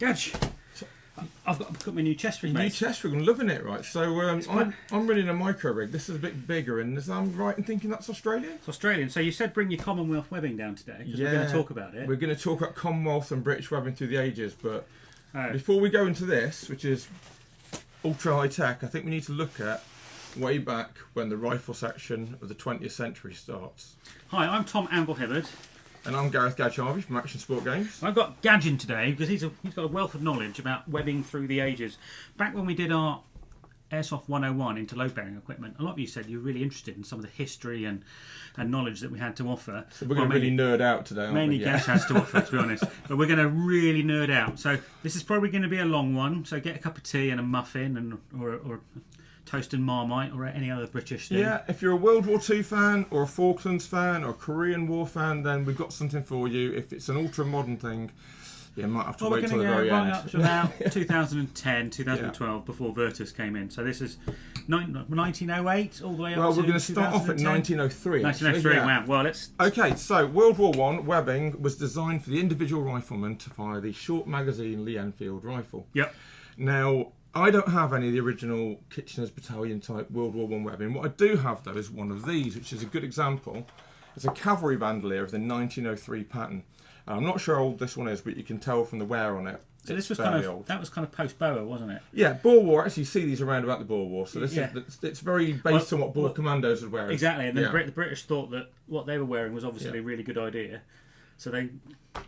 Gadge, I've got my new chest rig, mate. New chest rig, I'm loving it, right? So I'm running a micro rig. This is a bit bigger, and I'm right in thinking that's Australian? It's Australian. So you said bring your Commonwealth webbing down today, because we're going to talk about it. We're going to talk about Commonwealth and British webbing through the ages, but before we go into this, which is ultra high tech, I think we need to look at way back when the rifle section of the 20th century starts. Hi, I'm Tom Anvil Hibberd. And I'm Gareth Gadge Harvey from Action Sport Games. I've got Gadge in today because he's got a wealth of knowledge about webbing through the ages. Back when we did our Airsoft 101 into load-bearing equipment, a lot of you said you were really interested in some of the history and knowledge that we had to offer. So we're going to really nerd out today, aren't mainly we? Gadge has to offer, to be honest. But we're going to really nerd out. So this is probably going to be a long one. So get a cup of tea and a muffin or toast and Marmite or any other British thing. Yeah, if you're a World War II fan or a Falklands fan or a Korean War fan, then we've got something for you. If it's an ultra-modern thing, you might have to wait till the very end. Right up to about 2010, 2012, before Virtus came in. So this is 1908 all the way up to 2010. Well, we're going to start off at 1903. 1903, yeah. Wow. Well, let's... Okay, so World War I webbing was designed for the individual rifleman to fire the short magazine Lee Enfield rifle. Yep. Now, I don't have any of the original Kitchener's Battalion type World War I webbing. What I do have, though, is one of these, which is a good example. It's a cavalry bandolier of the 1903 pattern. I'm not sure how old this one is, but you can tell from the wear on it. So this was kind of post Boer, wasn't it? Yeah, Boer War. Actually, you see these around about the Boer War. So this it's very based on what Boer commandos would wear. Exactly, and the British thought that what they were wearing was obviously a really good idea. So they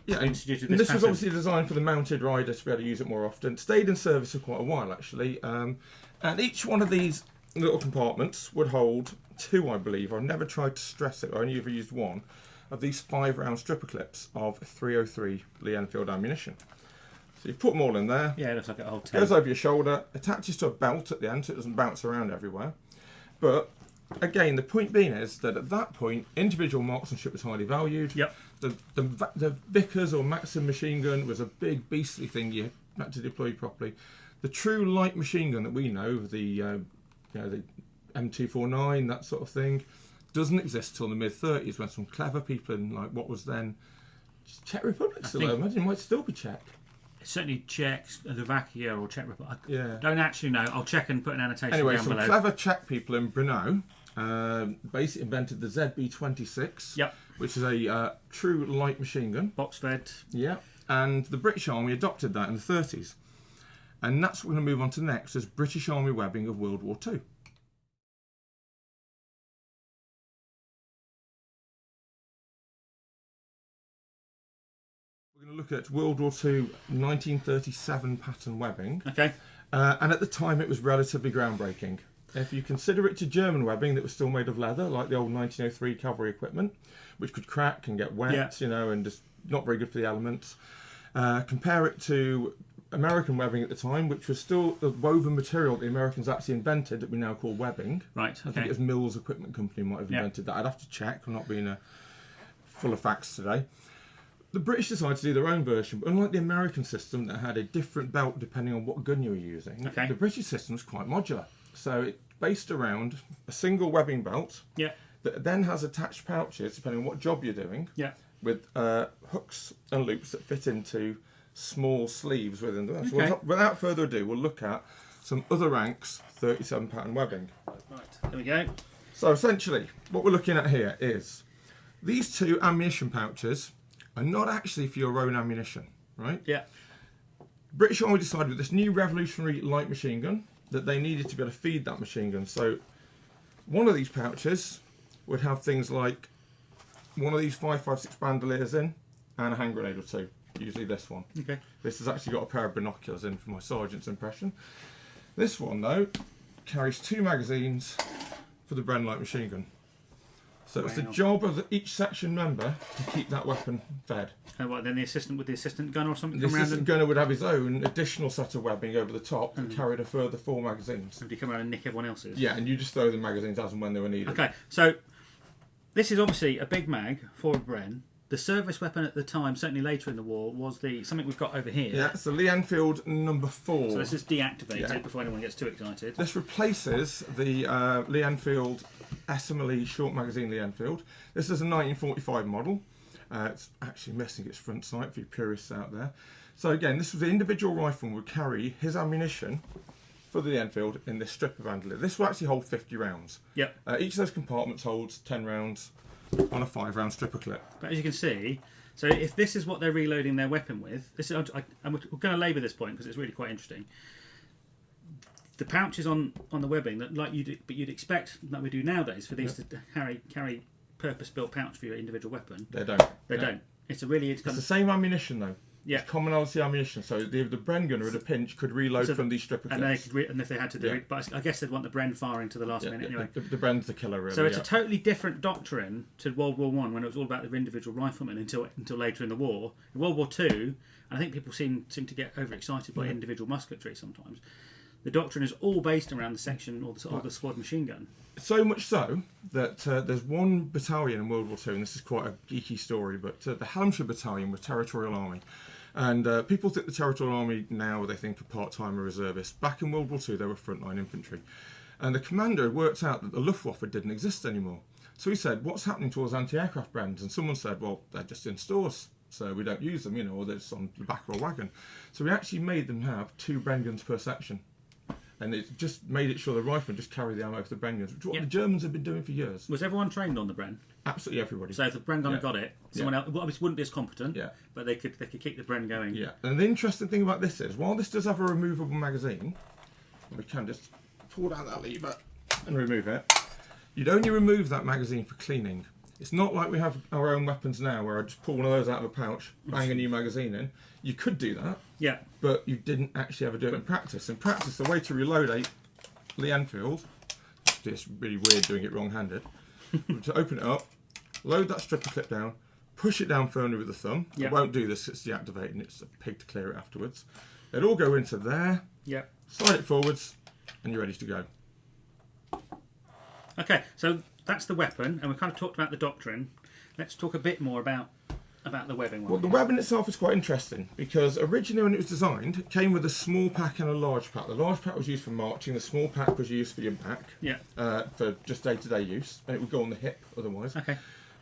instituted this was obviously designed for the mounted rider to be able to use it more often. It stayed in service for quite a while, actually. And each one of these little compartments would hold two, I believe. I've never tried to stress it. I only ever used one of these 5-round stripper clips of 303 Lee Enfield ammunition. So you put them all in there. Yeah, it looks like a whole 10. Goes over your shoulder, attaches to a belt at the end so it doesn't bounce around everywhere. But again, the point being is that at that point, individual marksmanship was highly valued. Yep. The Vickers or Maxim machine gun was a big beastly thing you had to deploy properly. The true light machine gun that we know, the M249, that sort of thing, doesn't exist till the mid-30s when some clever people in like what was then Czech Republic still. I imagine it might still be Czech. Certainly Czech, Slovakia or Czech Republic. Yeah. Don't actually know. I'll check and put an annotation anyway, down some below. clever Czech people in Brno basically invented the ZB26, which is a true light machine gun. Box-fed. Yeah. And the British Army adopted that in the 30s. And that's what we're going to move on to next, is British Army webbing of World War II. We're going to look at World War II 1937 pattern webbing. Okay. And at the time it was relatively groundbreaking. If you consider it to German webbing that was still made of leather, like the old 1903 cavalry equipment, which could crack and get wet, and just not very good for the elements. Compare it to American webbing at the time, which was still the woven material the Americans actually invented that we now call webbing. Right, okay. I think it was Mills Equipment Company might have invented that. I'd have to check. I'm not being full of facts today. The British decided to do their own version, but unlike the American system that had a different belt depending on what gun you were using, the British system was quite modular. So it's based around a single webbing belt that then has attached pouches depending on what job you're doing, with hooks and loops that fit into small sleeves within them. So without further ado, we'll look at some other ranks 37 pattern webbing. Right, there we go. So essentially, what we're looking at here is these two ammunition pouches are not actually for your own ammunition, right? Yeah. British Army decided with this new revolutionary light machine gun that they needed to be able to feed that machine gun. So one of these pouches would have things like one of these 5.56 bandoliers in and a hand grenade or two, usually this one. Okay. This has actually got a pair of binoculars in for my sergeant's impression. This one, though, carries 2 magazines for the Bren light machine gun. So it's the job of each section member to keep that weapon fed. And what, then the assistant with the assistant gunner or something? The assistant gunner would have his own additional set of webbing over the top that carried a further 4 magazines. And do you come around and nick everyone else's? Yeah, and you just throw the magazines as and when they were needed. Okay, so this is obviously a big mag for a Bren. The service weapon at the time, certainly later in the war, was something we've got over here. Yeah, it's the Lee Enfield number 4. So let's just deactivate it before anyone gets too excited. This replaces the Lee Enfield SMLE short magazine Lee Enfield. This is a 1945 model. It's actually missing its front sight for you purists out there. So again, this was the individual rifleman would carry his ammunition for the Enfield in this strip of Anvil. This will actually hold 50 rounds. Yep. Each of those compartments holds 10 rounds on a 5-round stripper clip. But as you can see, so if this is what they're reloading their weapon with, this is, we're going to labour this point because it's really quite interesting. The pouches on the webbing that you'd expect that we do nowadays for these to carry purpose-built pouch for your individual weapon. They don't. They don't. It's the same ammunition though. Yeah. It's commonality ammunition. So the Bren gunner at a pinch could reload from these stripper clips. And if they had to do it, but I guess they'd want the Bren firing to the last minute anyway. The Bren's the killer, really. So it's a totally different doctrine to World War I, when it was all about the individual rifleman until later in the war. In World War II, I think people seem to get overexcited by individual musketry sometimes. The doctrine is all based around the section or the squad machine gun. So much so that there's one battalion in World War II, and this is quite a geeky story, but the Hampshire Battalion was Territorial Army. And people think the Territorial Army now, they think are part-time or reservists. Back in World War II, they were frontline infantry. And the commander had worked out that the Luftwaffe didn't exist anymore. So he said, what's happening to all those anti-aircraft brands? And someone said, well, they're just in stores, so we don't use them, or they're just on the back of a wagon. So we actually made them have 2 Bren guns per section. And it just made it sure the riflemen just carry the ammo for the Bren guns, which is what the Germans have been doing for years. Was everyone trained on the Bren? Absolutely everybody. So if the Bren gunner got it, someone else wouldn't be as competent, Yeah. but they could keep the Bren going. Yeah, and the interesting thing about this is, while this does have a removable magazine, we can just pull down that lever and remove it. You'd only remove that magazine for cleaning. It's not like we have our own weapons now, where I just pull one of those out of a pouch, bang a new magazine in. You could do that, but you didn't actually ever do it in practice. In practice, the way to reload the Enfield, it's really weird doing it wrong-handed, to open it up, load that stripper clip down, push it down firmly with the thumb. I won't do this, it's deactivating, it's a pig to clear it afterwards. It'll all go into there, slide it forwards, and you're ready to go. Okay, so that's the weapon, and we've kind of talked about the doctrine. Let's talk a bit more about the webbing one. Well, the webbing itself is quite interesting, because originally when it was designed, it came with a small pack and a large pack. The large pack was used for marching, the small pack was used for your back, for just day-to-day use, and it would go on the hip otherwise. Okay.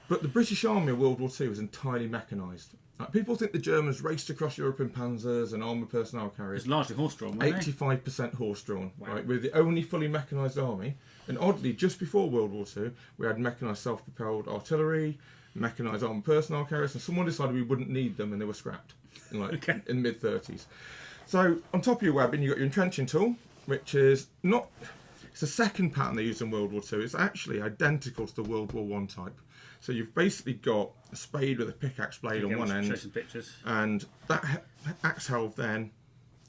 But the British Army of World War II was entirely mechanised. Like, people think the Germans raced across Europe in panzers and armoured personnel carriers. It's largely horse-drawn, wasn't it? 85% horse-drawn. Wow. Right? We're the only fully mechanised army. And oddly, just before World War II, we had mechanised self-propelled artillery, mechanised armoured personnel carriers, and someone decided we wouldn't need them, and they were scrapped in in the mid-30s. So on top of your webbing, you've got your entrenching tool, which is not... It's a second pattern they used in World War II. It's actually identical to the World War I type. So you've basically got a spade with a pickaxe blade on one end, show some pictures. And that axe helve then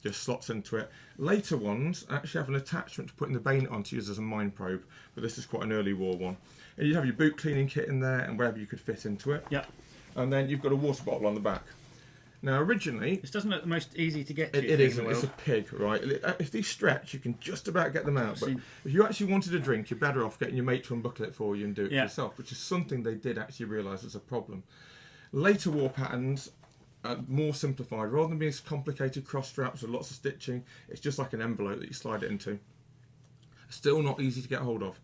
just slots into it. Later ones actually have an attachment to putting the bayonet on to use as a mine probe, but this is quite an early war one. And you'd have your boot cleaning kit in there and wherever you could fit into it. Yep. And then you've got a water bottle on the back. Now originally... This doesn't look the most easy to get to. It isn't, it's a pig, right? If these stretch, you can just about get them out. But if you actually wanted a drink, you're better off getting your mate to unbuckle it for you and do it yourself, which is something they did actually realise was a problem. Later war patterns are more simplified. Rather than being complicated cross straps with lots of stitching, it's just like an envelope that you slide it into. Still not easy to get hold of.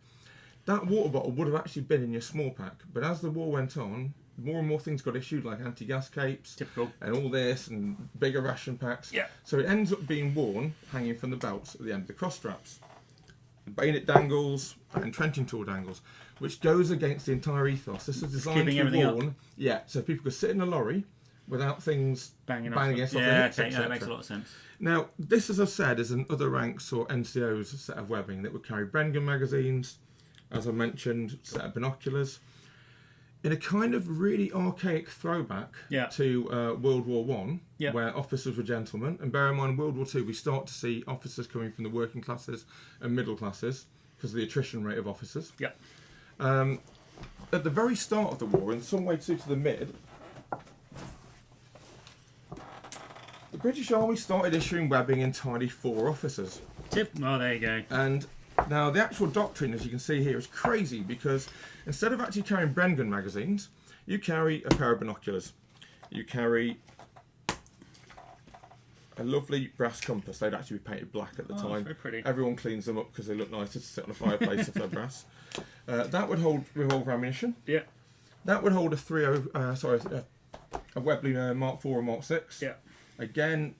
That water bottle would have actually been in your small pack, but as the war went on, more and more things got issued, like anti-gas capes, and all this, and bigger ration packs. Yeah. So it ends up being worn, hanging from the belts at the end of the cross straps. The bayonet dangles, and entrenching tool dangles, which goes against the entire ethos. This is designed to be worn, so people could sit in a lorry without things banging against off their hips, etc. That makes a lot of sense. Now, this, as I've said, is an other ranks or NCO's set of webbing that would carry Bren gun magazines, as I mentioned, set of binoculars, in a kind of really archaic throwback to World War I, where officers were gentlemen. And bear in mind, World War II, we start to see officers coming from the working classes and middle classes because of the attrition rate of officers. At the very start of the war, in some way to the mid, the British Army started issuing webbing entirely for officers. Oh, there you go. And now the actual doctrine, as you can see here, is crazy because instead of actually carrying Bren gun magazines, you carry a pair of binoculars. You carry a lovely brass compass. They'd actually be painted black at the time. Very pretty. Everyone cleans them up because they look nicer to sit on a fireplace if they're brass. That would hold revolver ammunition. Yeah. That would hold a Webley Mark IV or Mark VI. Yeah. Again,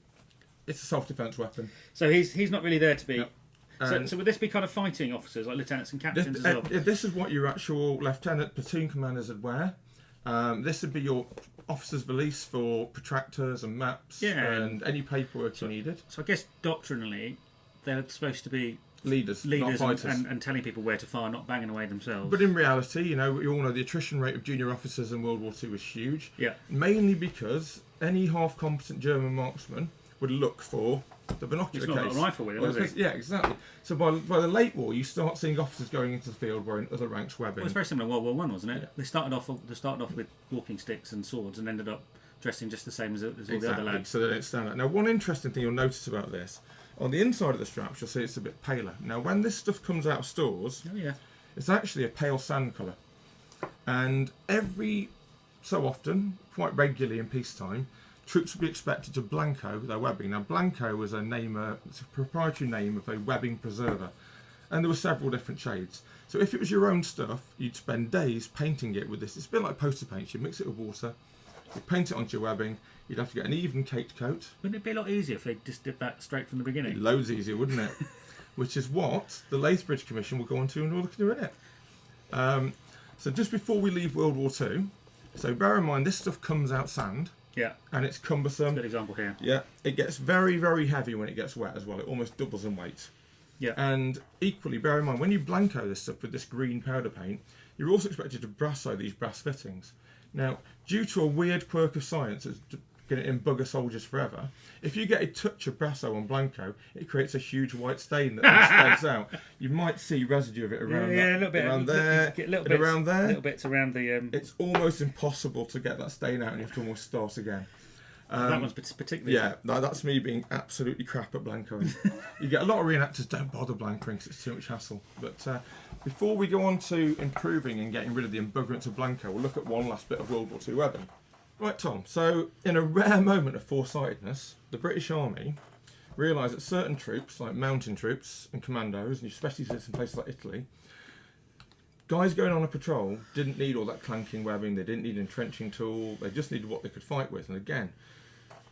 it's a self-defense weapon. So he's not really there to be. Yep. So would this be kind of fighting officers, like lieutenants and captains as well? This is what your actual lieutenant platoon commanders would wear. This would be your officer's valise for protractors and maps and any paperwork you needed. So I guess doctrinally, they're supposed to be leaders not fighters. And telling people where to fire, not banging away themselves. But in reality, you all know the attrition rate of junior officers in World War II was huge. Yeah. Mainly because any half-competent German marksman would look for the binocular case. He's not got a rifle with him, has he? Yeah, exactly. So by the late war, you start seeing officers going into the field wearing other ranks webbing. Well, it's very similar to World War I, wasn't it? Yeah. They started off with walking sticks and swords, and ended up dressing just the same as all the other lads. So they don't stand out. Now, one interesting thing you'll notice about this, on the inside of the straps, you'll see it's a bit paler. Now, when this stuff comes out of stores, it's actually a pale sand colour. And every so often, quite regularly in peacetime, troops would be expected to blanco their webbing. Now, blanco was it's a proprietary name of a webbing preserver, and there were several different shades. So if it was your own stuff, you'd spend days painting it with this. It's a bit like poster paint. You mix it with water, you paint it onto your webbing. You'd have to get an even caked coat. Wouldn't it be a lot easier if they just did that straight from the beginning? Loads easier, wouldn't it? Which is what the Lethbridge Commission will go on to and all look into in it. So just before we leave World War II, so bear in mind this stuff comes out sand. Yeah. And it's cumbersome. Good example here. Yeah. It gets very, very heavy when it gets wet as well. It almost doubles in weight. Yeah. And equally, bear in mind, when you blanco this stuff with this green powder paint, you're also expected to brasso these brass fittings. Now, due to a weird quirk of science that's going to embugger soldiers forever, if you get a touch of brasso on blanco, it creates a huge white stain that spreads out. You might see residue of it around a little bit around there, around there. Little bits around the. It's almost impossible to get that stain out, and you have to almost start again. That one's particularly. Yeah, that's me being absolutely crap at blancoing. You get a lot of reenactors don't bother blancoing because it's too much hassle. But before we go on to improving and getting rid of the embuggerance of blanco, we'll look at one last bit of World War II webbing. Right, Tom. So, in a rare moment of foresightedness, the British Army realised that certain troops, like mountain troops and commandos, and especially in places like Italy, guys going on a patrol didn't need all that clanking webbing. They didn't need an entrenching tool. They just needed what they could fight with. And again,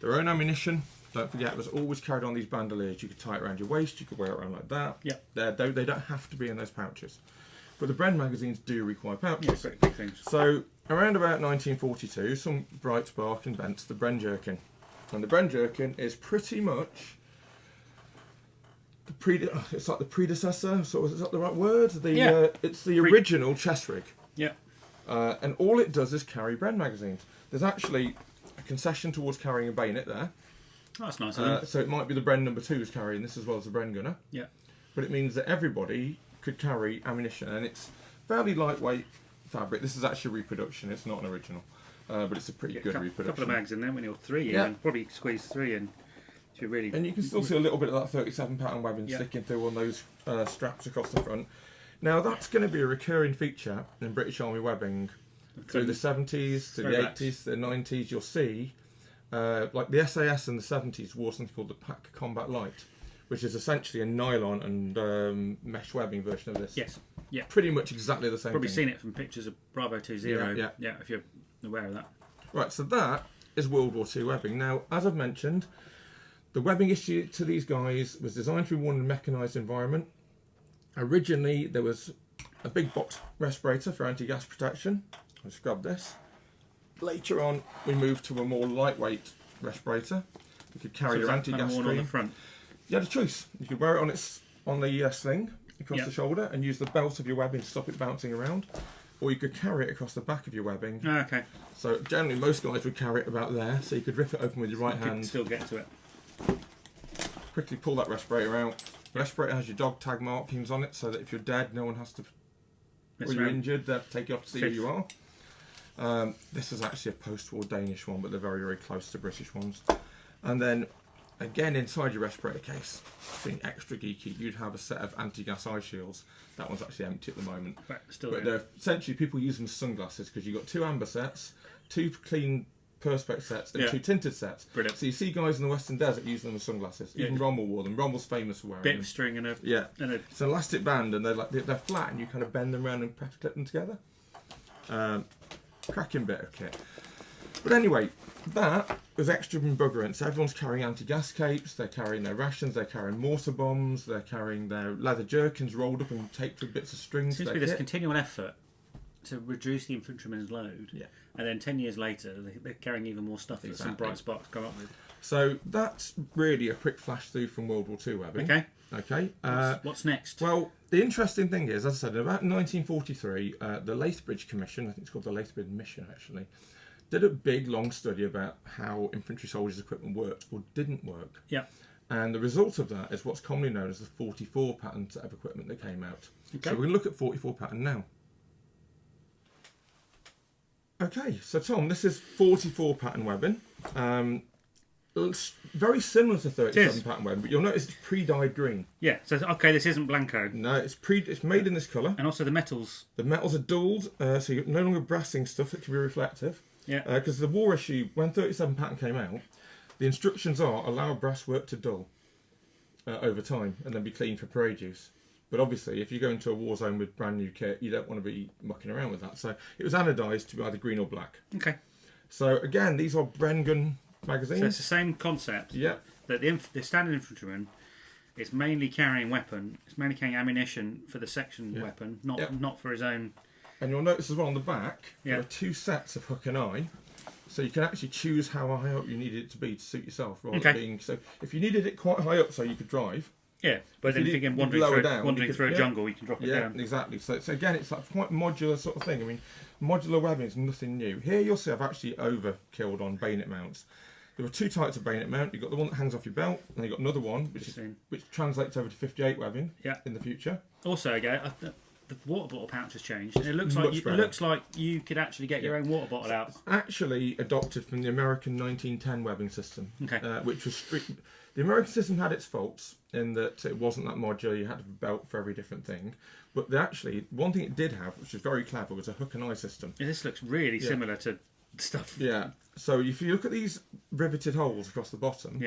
their own ammunition. Don't forget, it was always carried on these bandoliers. You could tie it around your waist. You could wear it around like that. Yeah. They don't have to be in those pouches. But the Bren magazines do require pouches. Yeah, big things. So around about 1942, some bright spark invents the Bren jerkin. And the Bren jerkin is pretty much it's like the predecessor. So is that the right word? It's the original chest rig. Yeah. And all it does is carry Bren magazines. There's actually a concession towards carrying a bayonet there. Oh, that's nice. So it might be the Bren number 2 is carrying this as well as the Bren gunner. Yeah. But it means that everybody could carry ammunition, and it's fairly lightweight fabric. This is actually a reproduction. It's not an original, but it's a pretty good reproduction. A couple of mags in there when you're 3 in, and probably squeeze 3 in. And you can still see a little bit of that 37-pattern webbing sticking through on those straps across the front. Now that's going to be a recurring feature in British Army webbing through the 70s, through the 80s, the 90s. You'll see, like the SAS in the 70s wore something called the Pack Combat Light, which is essentially a nylon and mesh webbing version of this. Yes. Yeah. Pretty much exactly the same Probably thing. seen it from pictures of Bravo 20. Yeah, if you're aware of that. Right, so that is World War II webbing. Now, as I've mentioned, the webbing issue to these guys was designed to be worn in a mechanised environment. Originally, there was a big box respirator for anti-gas protection. I'll just grab this. Later on, we moved to a more lightweight respirator. You could carry your anti-gas stream. On the front. You had a choice. You could wear it on the sling across the shoulder and use the belt of your webbing to stop it bouncing around, or you could carry it across the back of your webbing. Oh, okay. So generally, most guys would carry it about there, so you could rip it open with your right hand. Still get to it. Quickly pull that respirator out. The respirator has your dog tag markings on it, so that if you're dead, no one has to. Or you're injured, they have to take you off to see who you are. This is actually a post-war Danish one, but they're very, very close to British ones. And then, again, inside your respirator case, being extra geeky, you'd have a set of anti-gas eye shields. That one's actually empty at the moment. But they're essentially, people use them as sunglasses because you've got 2 amber sets, 2 clean perspex sets, and 2 tinted sets. Brilliant. So you see guys in the Western Desert using them as sunglasses. Even Rommel wore them. Rommel's famous for wearing them. Bit of string and a... It's an elastic band, and they're flat, and you kind of bend them around and press clip them together. Cracking bit of kit. But anyway, that was extra buggerant. So everyone's carrying anti-gas capes, they're carrying their rations, they're carrying mortar bombs, they're carrying their leather jerkins rolled up and taped with bits of strings. Seems to be this continual effort to reduce the infantryman's load. Yeah. And then 10 years later, they're carrying even more stuff that some bright sparks come up with. So that's really a quick flash through from World War II webbing. Okay. What's next? Well, the interesting thing is, as I said, in about 1943, the Lethbridge Commission, I think it's called the Lethbridge Mission actually, did a big, long study about how infantry soldiers' equipment worked or didn't work. Yeah. And the result of that is what's commonly known as the 44 pattern of equipment that came out. Okay. So we're going to look at 44 pattern now. Okay, so Tom, this is 44 pattern webbing. It's very similar to 37 pattern webbing, but you'll notice it's pre-dyed green. Yeah, so okay, this isn't Blanco. No, it's made in this colour. And also the metals. The metals are dulled, so you're no longer brassing stuff that can be reflective. Yeah. Because the war issue, when 37 pattern came out, the instructions are allow brass work to dull over time and then be cleaned for parade use. But obviously, if you go into a war zone with brand new kit, you don't want to be mucking around with that. So it was anodised to be either green or black. Okay. So again, these are Bren gun magazines. So it's the same concept. Yeah. That the standard infantryman is mainly carrying weapon. It's mainly carrying ammunition for the section weapon, not for his own. And you'll notice as well on the back, there are two sets of hook and eye. So you can actually choose how high up you need it to be to suit yourself. Rather than being, so if you needed it quite high up so you could drive. Yeah, but then if you're wandering through a jungle, you can drop it down. Yeah, exactly. So again, it's like quite modular sort of thing. I mean, modular webbing is nothing new. Here you'll see I've actually overkilled on bayonet mounts. There are two types of bayonet mount. You've got the one that hangs off your belt, and you've got another one which translates over to 58 webbing in the future. Also, again, the water bottle pouch has changed, and it looks like you could actually get your own water bottle out. It's actually adopted from the American 1910 webbing system, which was strict. The American system had its faults in that it wasn't that modular. You had a belt for every different thing. But one thing it did have, which was very clever, was a hook and eye system. Yeah, this looks really similar to stuff. Yeah. So if you look at these riveted holes across the bottom,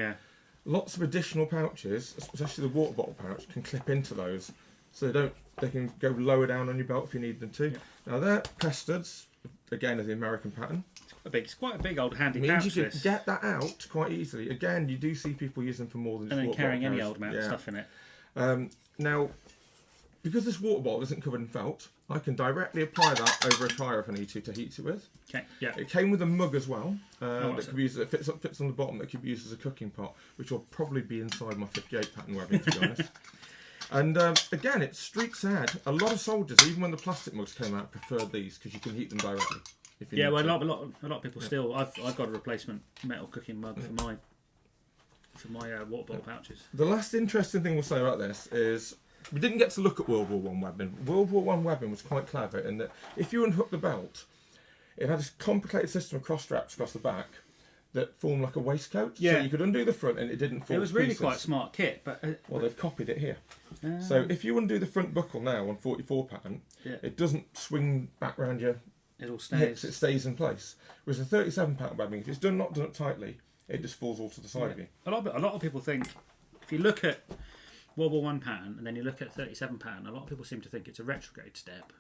lots of additional pouches, especially the water bottle pouch, can clip into those, so they can go lower down on your belt if you need them to. Yeah. Now they're press studs, again of the American pattern. It's quite a big old handy pouch. Means you can get that out quite easily. Again, you do see people use them for more than just and then carrying any pouch. old amount of stuff in it. Now, because this water bottle isn't covered in felt, I can directly apply that over a tyre if I need to heat it with. Okay. Yeah. It came with a mug as well that could be used. It fits on the bottom. That could be used as a cooking pot, which will probably be inside my 58 pattern webbing, to be honest. And again, it's street sad. A lot of soldiers, even when the plastic mugs came out, preferred these because you can heat them directly. Yeah, well, a lot of people still. I've got a replacement metal cooking mug for my water bottle pouches. The last interesting thing we'll say about this is we didn't get to look at World War I webbing. World War I webbing was quite clever in that if you unhook the belt, it had a complicated system of cross straps across the back that formed like a waistcoat. Yeah. So you could undo the front and it didn't fall. It was really quite a smart kit, but well, they've copied it here. So if you undo the front buckle now on 44 pattern, it doesn't swing back round your it all stays. Hips, it stays in place. Whereas a 37 pattern webbing, if it's not done up tightly, it just falls all to the side of you. A lot of people think if you look at World War I pattern and then you look at 37 pattern, a lot of people seem to think it's a retrograde step.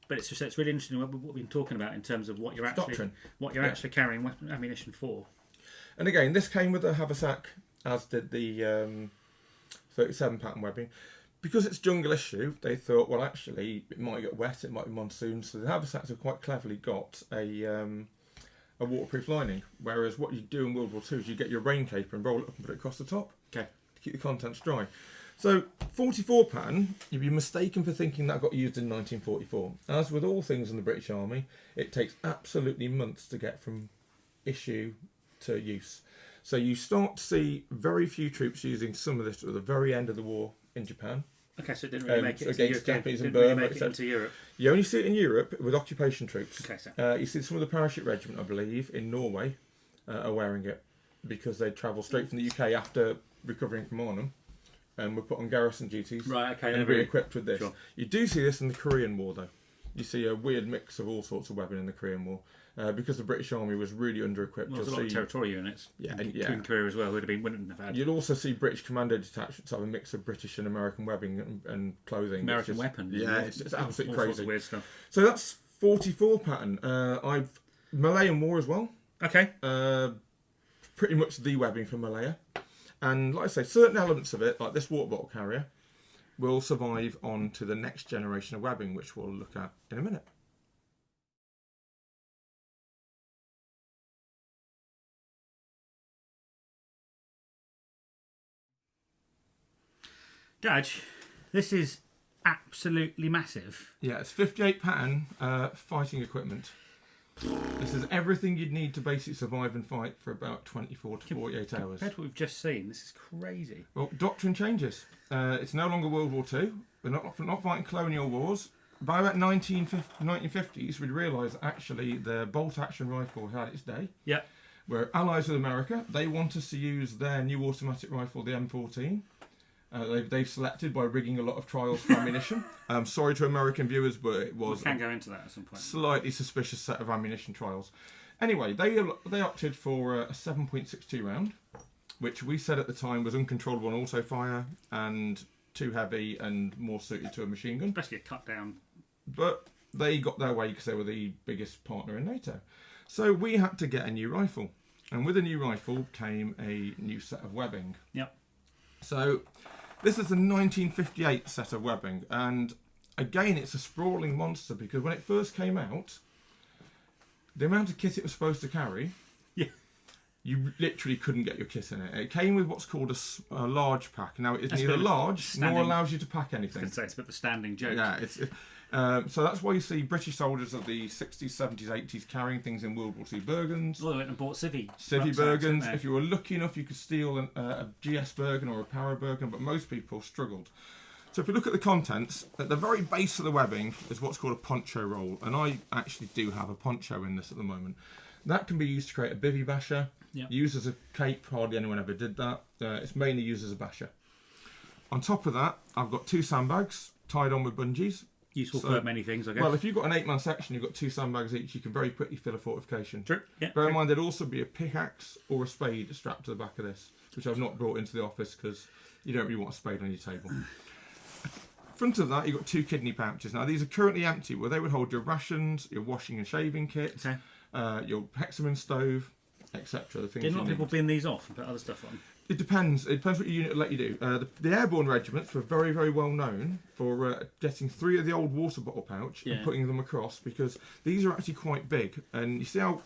But it's really interesting what we've been talking about in terms of what you're actually carrying ammunition for. And again, this came with a haversack, as did the 37 pattern webbing. Because it's jungle issue, they thought, well, actually, it might get wet, it might be monsoon, so the haversacks have quite cleverly got a waterproof lining. Whereas what you do in World War II is you get your rain cape and roll it up and put it across the top to keep the contents dry. So 44 pattern, you'd be mistaken for thinking that got used in 1944. As with all things in the British Army, it takes absolutely months to get from issue to use. So you start to see very few troops using some of this at the very end of the war in Japan. Okay, so it didn't really make it against Japanese and Boer. Into Europe. You only see it in Europe with occupation troops. Okay, so. You see some of the parachute regiment, I believe, in Norway are wearing it because they travel straight from the UK after recovering from Arnhem and were put on garrison duties. Right, okay. And re-equipped with this. Sure. You do see this in the Korean War, though. You see a weird mix of all sorts of webbing in the Korean War. Because the British Army was really under-equipped. Well, there's a lot of territorial units in Korea as well wouldn't have had. You'd also see British commando detachments have a mix of British and American webbing and clothing. American weapons. Yeah, it's absolutely crazy. Sorts of weird stuff. So that's 44 pattern. Malayan War as well. Okay. pretty much the webbing for Malaya. And like I say, certain elements of it, like this water bottle carrier, will survive on to the next generation of webbing, which we'll look at in a minute. Gadge, this is absolutely massive. Yeah, it's 58 pattern fighting equipment. This is everything you'd need to basically survive and fight for about 24 to 48 hours. Compared to what we've just seen, this is crazy. Well, doctrine changes. It's no longer World War II. We're not fighting colonial wars. By about 1950s, we'd realised that actually the bolt-action rifle had its day. Yeah. We're allies with America. They want us to use their new automatic rifle, the M14. They've selected by rigging a lot of trials for ammunition. Sorry to American viewers, but it was we can go into that at some point. Slightly suspicious set of ammunition trials. Anyway, they opted for a 7.62 round, which we said at the time was uncontrollable on auto fire and too heavy and more suited to a machine gun. Especially a cut down. But they got their way because they were the biggest partner in NATO. So we had to get a new rifle, and with a new rifle came a new set of webbing. Yep. So this is a 1958 set of webbing, and again it's a sprawling monster because when it first came out, the amount of kit it was supposed to carry, you literally couldn't get your kit in it. It came with what's called a large pack. Now it is neither large nor allows you to pack anything. I was going to say, it's a bit of a standing joke. Yeah, so that's why you see British soldiers of the 60s, 70s, 80s carrying things in World War II Bergens. Well, they went and bought civvy Bergens. If you were lucky enough, you could steal a GS Bergen or a Para Bergen, but most people struggled. So if you look at the contents, at the very base of the webbing is what's called a poncho roll, and I actually do have a poncho in this at the moment. That can be used to create a bivvy basher. Yep. Used as a cape, hardly anyone ever did that. It's mainly used as a basher. On top of that, I've got 2 sandbags tied on with bungees. Useful for many things, I guess. Well, if you've got an 8-man section, you've got 2 sandbags each, you can very quickly fill a fortification. True. Yeah. Bear in mind, there'd also be a pickaxe or a spade strapped to the back of this, which I've not brought into the office because you don't really want a spade on your table. Front of that, you've got 2 kidney pouches. Now, these are currently empty, where they would hold your rations, your washing and shaving kit, your hexagon stove, etc. Did a lot of people bin these off and put other stuff on? It depends. It depends what your unit will let you do. The airborne regiments were very, very well known for getting 3 of the old water bottle pouch and putting them across, because these are actually quite big. And you see how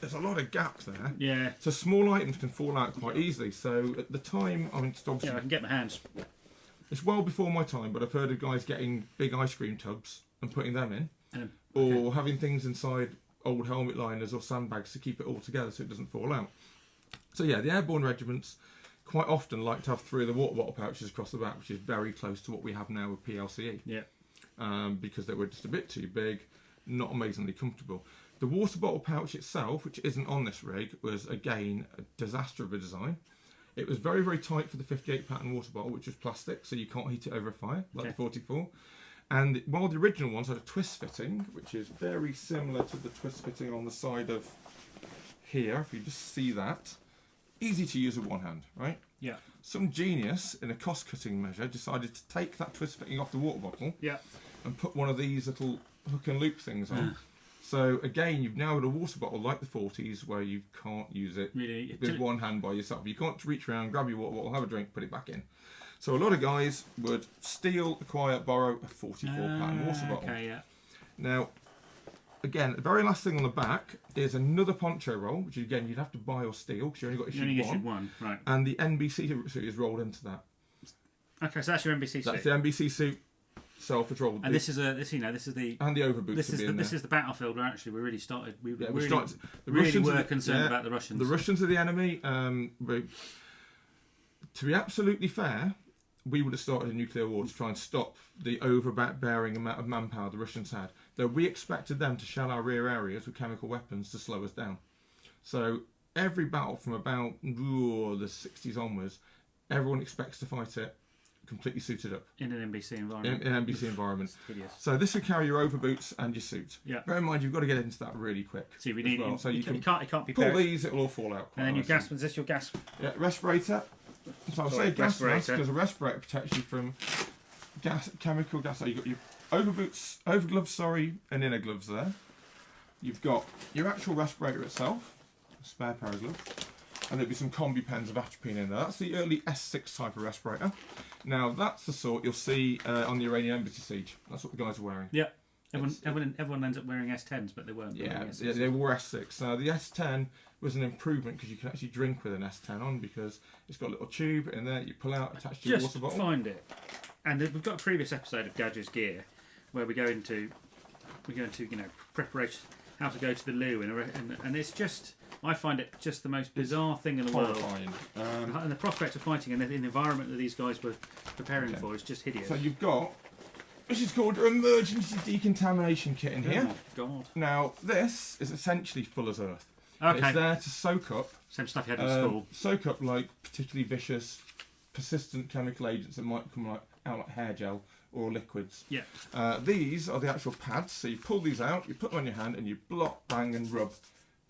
there's a lot of gaps there. Yeah. So small items can fall out quite easily. So at the time, I mean, obviously, I can get my hands. It's well before my time, but I've heard of guys getting big ice cream tubs and putting them in, or having things inside old helmet liners or sandbags to keep it all together so it doesn't fall out. So yeah, the airborne regiments quite often like to have 3 of the water bottle pouches across the back, which is very close to what we have now with PLCE. Yeah. Because they were just a bit too big, not amazingly comfortable. The water bottle pouch itself, which isn't on this rig, was again a disaster of a design. It was very, very tight for the 58 pattern water bottle, which was plastic, so you can't heat it over a fire, like the 44. And while the original ones had a twist fitting, which is very similar to the twist fitting on the side of here, if you just see that, easy to use with one hand, right? Yeah. Some genius, in a cost-cutting measure, decided to take that twist fitting off the water bottle and put one of these little hook and loop things on. So again, you've now got a water bottle like the 40s where you can't use it with one hand by yourself. You can't reach around, grab your water bottle, have a drink, put it back in. So a lot of guys would steal, acquire, borrow a 44 pattern water bottle. Okay, yeah. Now, again, the very last thing on the back is another poncho roll, which again you'd have to buy or steal because you only got issued one. Right. And the NBC suit is rolled into that. Okay, so that's your NBC suit. That's the NBC suit. Self-patrol. And this is the and the overboots. This is the battlefield where actually we really started. We really were concerned about the Russians. The Russians are the enemy. To be absolutely fair, we would have started a nuclear war to try and stop the overbearing amount of manpower the Russians had. Though we expected them to shell our rear areas with chemical weapons to slow us down. So every battle from about the 60s onwards, everyone expects to fight it completely suited up in an NBC environment. In an NBC environment. Hideous. So this would carry your overboots and your suit. Yeah. Bear in mind, you've got to get into that really quick. See, we need well. So it can't be pull these; it'll all fall out. And then your gas. Was this your gas? Yeah, respirator. So I'll say gas mask because a respirator protects you from chemical gas. So you've got your overgloves, and inner gloves there. You've got your actual respirator itself, a spare pair of gloves. and there'll be some combi pens of atropine in there. That's the early S6 type of respirator. Now that's the sort you'll see on the Iranian embassy siege. That's what the guys are wearing. Yeah. Everyone ends up wearing S10s, but they weren't. Yeah, they wore S6. Now the S10 was an improvement because you can actually drink with an S10 on, because it's got a little tube in there you pull out, attached to your water bottle. Just find it. And we've got a previous episode of Gadge's Gear where we go into preparation, how to go to the loo, and it's just, I find it just the most bizarre thing in the world. And the prospect of fighting in the environment that these guys were preparing for is just hideous. So you've got, this is called an emergency decontamination kit in here. Oh God! Now this is essentially full as earth. Okay. It's there to soak up. Same stuff you had in school. Soak up like particularly vicious, persistent chemical agents that might come out like hair gel or liquids. Yeah. These are the actual pads. So you pull these out, you put them on your hand, and you block, bang, and rub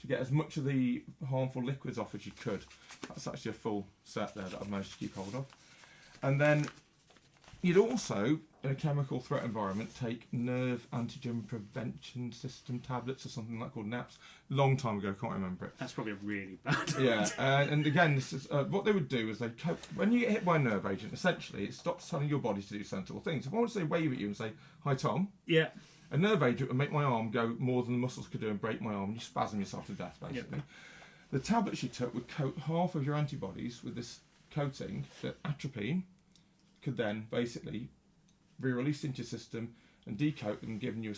to get as much of the harmful liquids off as you could. That's actually a full set there that I've managed to keep hold of. And then you'd also, in a chemical threat environment, take nerve antigen prevention system tablets or something like called NAPs. Long time ago, can't remember it. That's probably really bad. Yeah, and again, this is what they would do is when you get hit by a nerve agent, essentially it stops telling your body to do sensible things. If I want to say wave at you and say, "Hi Tom," yeah, a nerve agent would make my arm go more than the muscles could do and break my arm, and you spasm yourself to death, basically. Yep. The tablets you took would coat half of your antibodies with this coating that atropine could then basically be released into your system and decoat them, giving you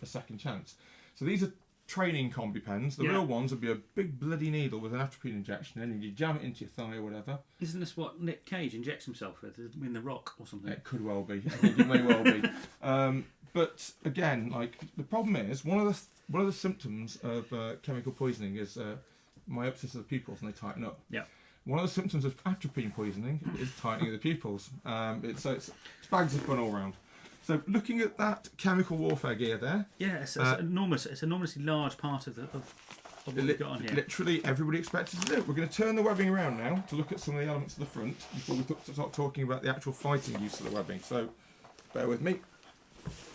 a second chance. So these are training combi pens. The real ones would be a big bloody needle with an atropine injection in, and you jam it into your thigh or whatever. Isn't this what Nick Cage injects himself with in The Rock or something? It could well be. I think it may well be. But again, like, the problem is one of the symptoms of chemical poisoning is myopsis of the pupils, and they tighten up. Yeah. One of the symptoms of atropine poisoning is tightening of the pupils. It's bags of fun all round. So looking at that chemical warfare gear there. Yeah, it's enormous. It's an enormously large part of what we've got on here. Literally everybody expected to do it. We're going to turn the webbing around now to look at some of the elements of the front before we start talking about the actual fighting use of the webbing. So bear with me.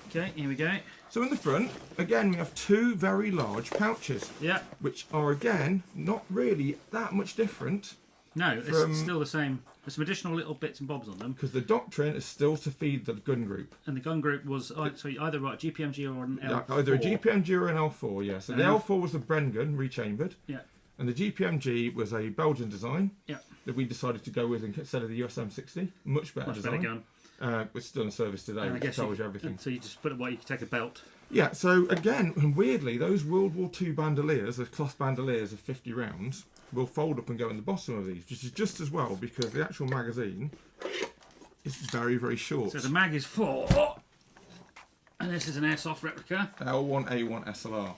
Okay, here we go. So in the front, again, we have two very large pouches. Yeah. Which are, again, not really that much different. No, it's still the same. There's some additional little bits and bobs on them. Because the doctrine is still to feed the gun group. And the gun group was either a GPMG or an L4. Either a GPMG or an L4, yeah. So the L4 was the Bren gun, rechambered. Yeah. And the GPMG was a Belgian design. Yeah. That we decided to go with instead of the USM60. Much better design. Better gun. It's still in service today, which tells you everything. So you just put it away, you can take a belt. Yeah, so again, and weirdly, those World War II bandoliers, those cloth bandoliers of 50 rounds, will fold up and go in the bottom of these, which is just as well because the actual magazine is very, very short. So the mag is 4, and this is an airsoft replica. L1A1 SLR.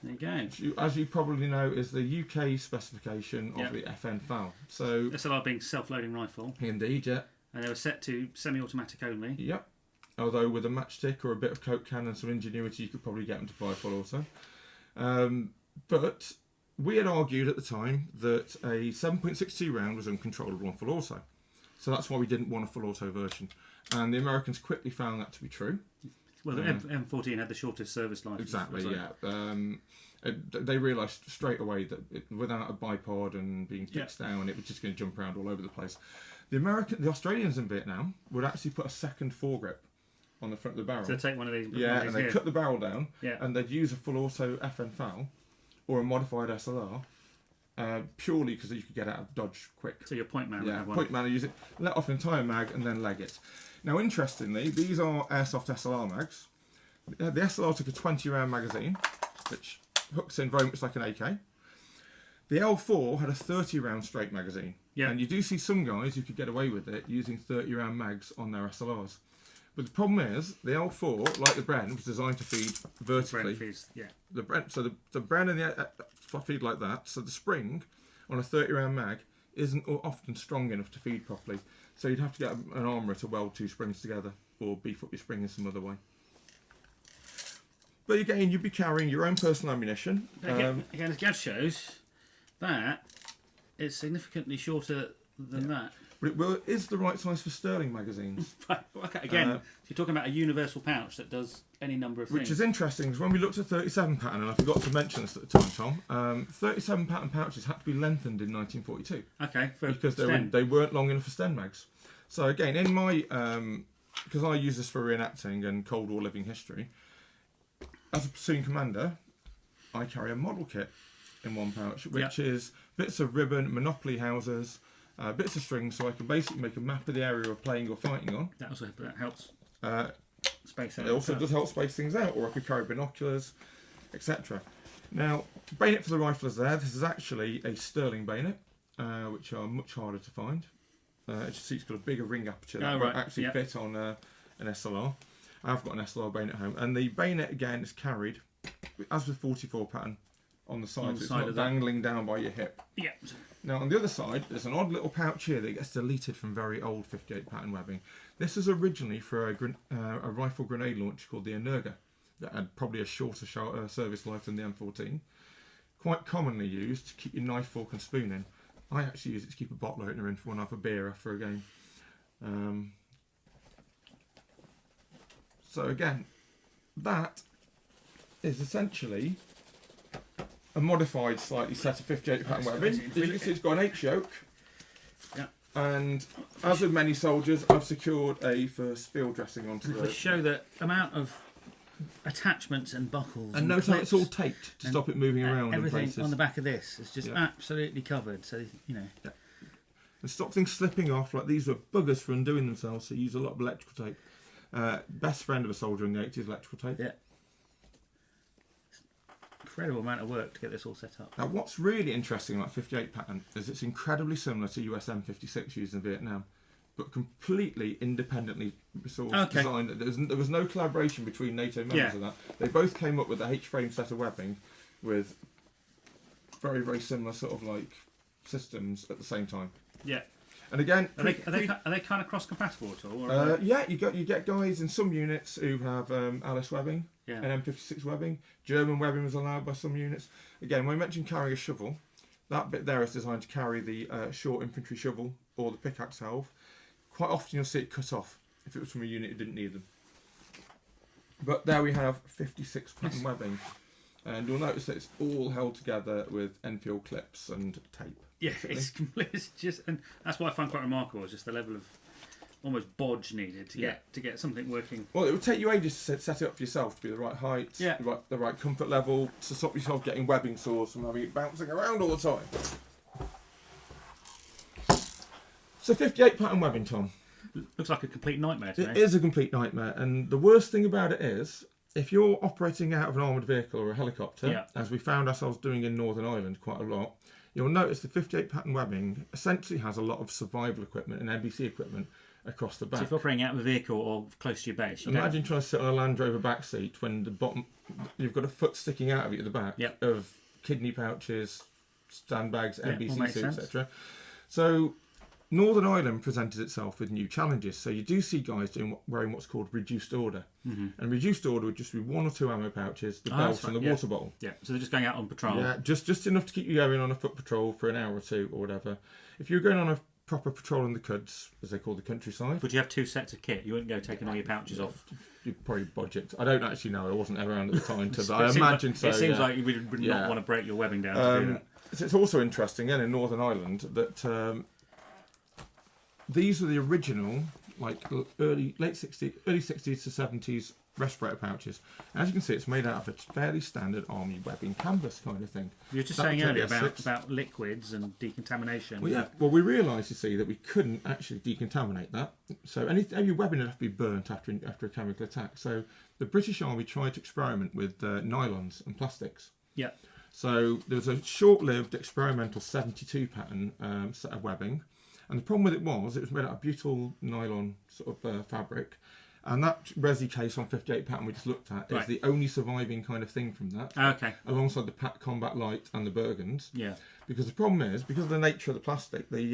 There you go. As you probably know, is the UK specification of the FN FAL. So SLR being self-loading rifle. Indeed, yeah. And they were set to semi-automatic only. Yep. Although with a matchstick or a bit of Coke can and some ingenuity, you could probably get them to fire full auto. But we had argued at the time that a 7.62 round was uncontrollable on full auto. So that's why we didn't want a full auto version. And the Americans quickly found that to be true. Well, the M14 had the shortest service life. Exactly, yeah. They realised straight away that without a bipod and being fixed down, it was just going to jump around all over the place. The Australians in Vietnam would actually put a second foregrip on the front of the barrel. So take one of these. And they cut the barrel down. Yeah. And they'd use a full auto FN FAL or a modified SLR purely because you could get out of dodge quick. So your point man would have one. Point man would use it, let off an entire mag and then leg it. Now, interestingly, these are Airsoft SLR mags. The SLR took a 20 round magazine, which hooks in very much like an AK. The L4 had a 30 round straight magazine. Yeah. And you do see some guys who could get away with it using 30 round mags on their SLRs. But the problem is, the L4, like the Bren, was designed to feed vertically. The Bren, so the Bren and the feed like that. So the spring on a 30 round mag isn't often strong enough to feed properly. So you'd have to get an armourer to weld two springs together or beef up your spring in some other way. But again, you'd be carrying your own personal ammunition. Again, as Gadge shows, that is significantly shorter than that. but it is the right size for Sterling magazines. Okay, again, so you're talking about a universal pouch that does any number of things. Which is interesting, because when we looked at 37 pattern, and I forgot to mention this at the time, Tom, 37 pattern pouches had to be lengthened in 1942. Okay, because they weren't long enough for Sten mags. So again, in my, because I use this for reenacting and Cold War living history, as a platoon commander, I carry a model kit in one pouch, which is bits of ribbon, Monopoly houses, bits of string, so I can basically make a map of the area we're playing or fighting on. That helps space out. It also does help space things out, or I could carry binoculars, etc. Now, bayonet for the rifle is there. This is actually a Sterling bayonet, which are much harder to find. As you see, it's got a bigger ring aperture that won't actually fit on an SLR. I've got an SLR bayonet at home, and the bayonet again is carried, as with 44 pattern, on the side, so it's not dangling down by your hip. Yeah. Now on the other side, there's an odd little pouch here that gets deleted from very old 58 pattern webbing. This is originally for a rifle grenade launcher called the Energa, that had probably a shorter service life than the M14. Quite commonly used to keep your knife, fork and spoon in. I actually use it to keep a bottle opener in for when I have a beer after a game. So again, that is essentially a modified slightly set of 58 pattern webbing. As you can see, it's got an H yoke. Yeah. And as with many soldiers, I've secured a first field dressing onto the... To show the amount of attachments and buckles and notice how it's all taped to stop it moving around. Everything on the back of this is just absolutely covered, so you know. Yeah. And stop things slipping off, like these were buggers for undoing themselves, so use a lot of electrical tape. Best friend of a soldier in the 80s, electrical tape. Yeah. Incredible amount of work to get this all set up. Now what's really interesting about 58 pattern is it's incredibly similar to US M56 used in Vietnam, but completely independently designed. There was no collaboration between NATO members of that. They both came up with a H-frame set of webbing with very, very similar sort of like systems at the same time. Yeah. And again, are they kind of cross-compatible at all? Or yeah, you get guys in some units who have Alice webbing and M56 webbing. German webbing was allowed by some units. Again, when I mentioned carrying a shovel, that bit there is designed to carry the short infantry shovel or the pickaxe halve. Quite often you'll see it cut off if it was from a unit who didn't need them. But there we have 56 pattern webbing, and you'll notice that it's all held together with Enfield clips and tape. Yeah, it's just, and that's what I find quite remarkable, is just the level of almost bodge needed to get something working. Well, it would take you ages to set it up for yourself to be the right height, the right comfort level, to stop yourself getting webbing sores from having it bouncing around all the time. So 58 pattern webbing, Tom. Looks like a complete nightmare to me. It is a complete nightmare, and the worst thing about it is, if you're operating out of an armoured vehicle or a helicopter, as we found ourselves doing in Northern Ireland quite a lot, you'll notice the 58 pattern webbing essentially has a lot of survival equipment and NBC equipment across the back. So if you're operating out of a vehicle or close to your base, imagine trying to sit on a Land Rover back seat when the bottom, you've got a foot sticking out of it at the back of kidney pouches, sandbags, NBC suits, etc. So Northern Ireland presented itself with new challenges. So you do see guys wearing what's called reduced order. And reduced order would just be 1 or 2 ammo pouches, the belt and the water bottle. Yeah, so they're just going out on patrol. Yeah, just enough to keep you going on a foot patrol for an hour or 2 or whatever. If you're going on a proper patrol in the cuds, as they call the countryside. Would you have 2 sets of kit? You wouldn't go taking all your pouches off? You'd probably budget. I don't actually know. I wasn't around at the time, but I imagine so. It seems like you would not want to break your webbing down to do that. It's also interesting, again, in Northern Ireland, that these were the original, like early 60s to 70s respirator pouches. And as you can see, it's made out of a fairly standard army webbing canvas kind of thing. You were just saying earlier about liquids and decontamination. Well, yeah. Well, we realised, you see, that we couldn't actually decontaminate that. So any webbing would have to be burnt after a chemical attack. So the British Army tried to experiment with nylons and plastics. Yeah. So there was a short-lived experimental 72 pattern set of webbing. And the problem with it was made out of butyl nylon sort of fabric. And that resi case on 58 pattern we just looked at is the only surviving kind of thing from that. Okay. Alongside the Pat Combat Light and the Bergens. Yeah. Because the problem is, because of the nature of the plastic, they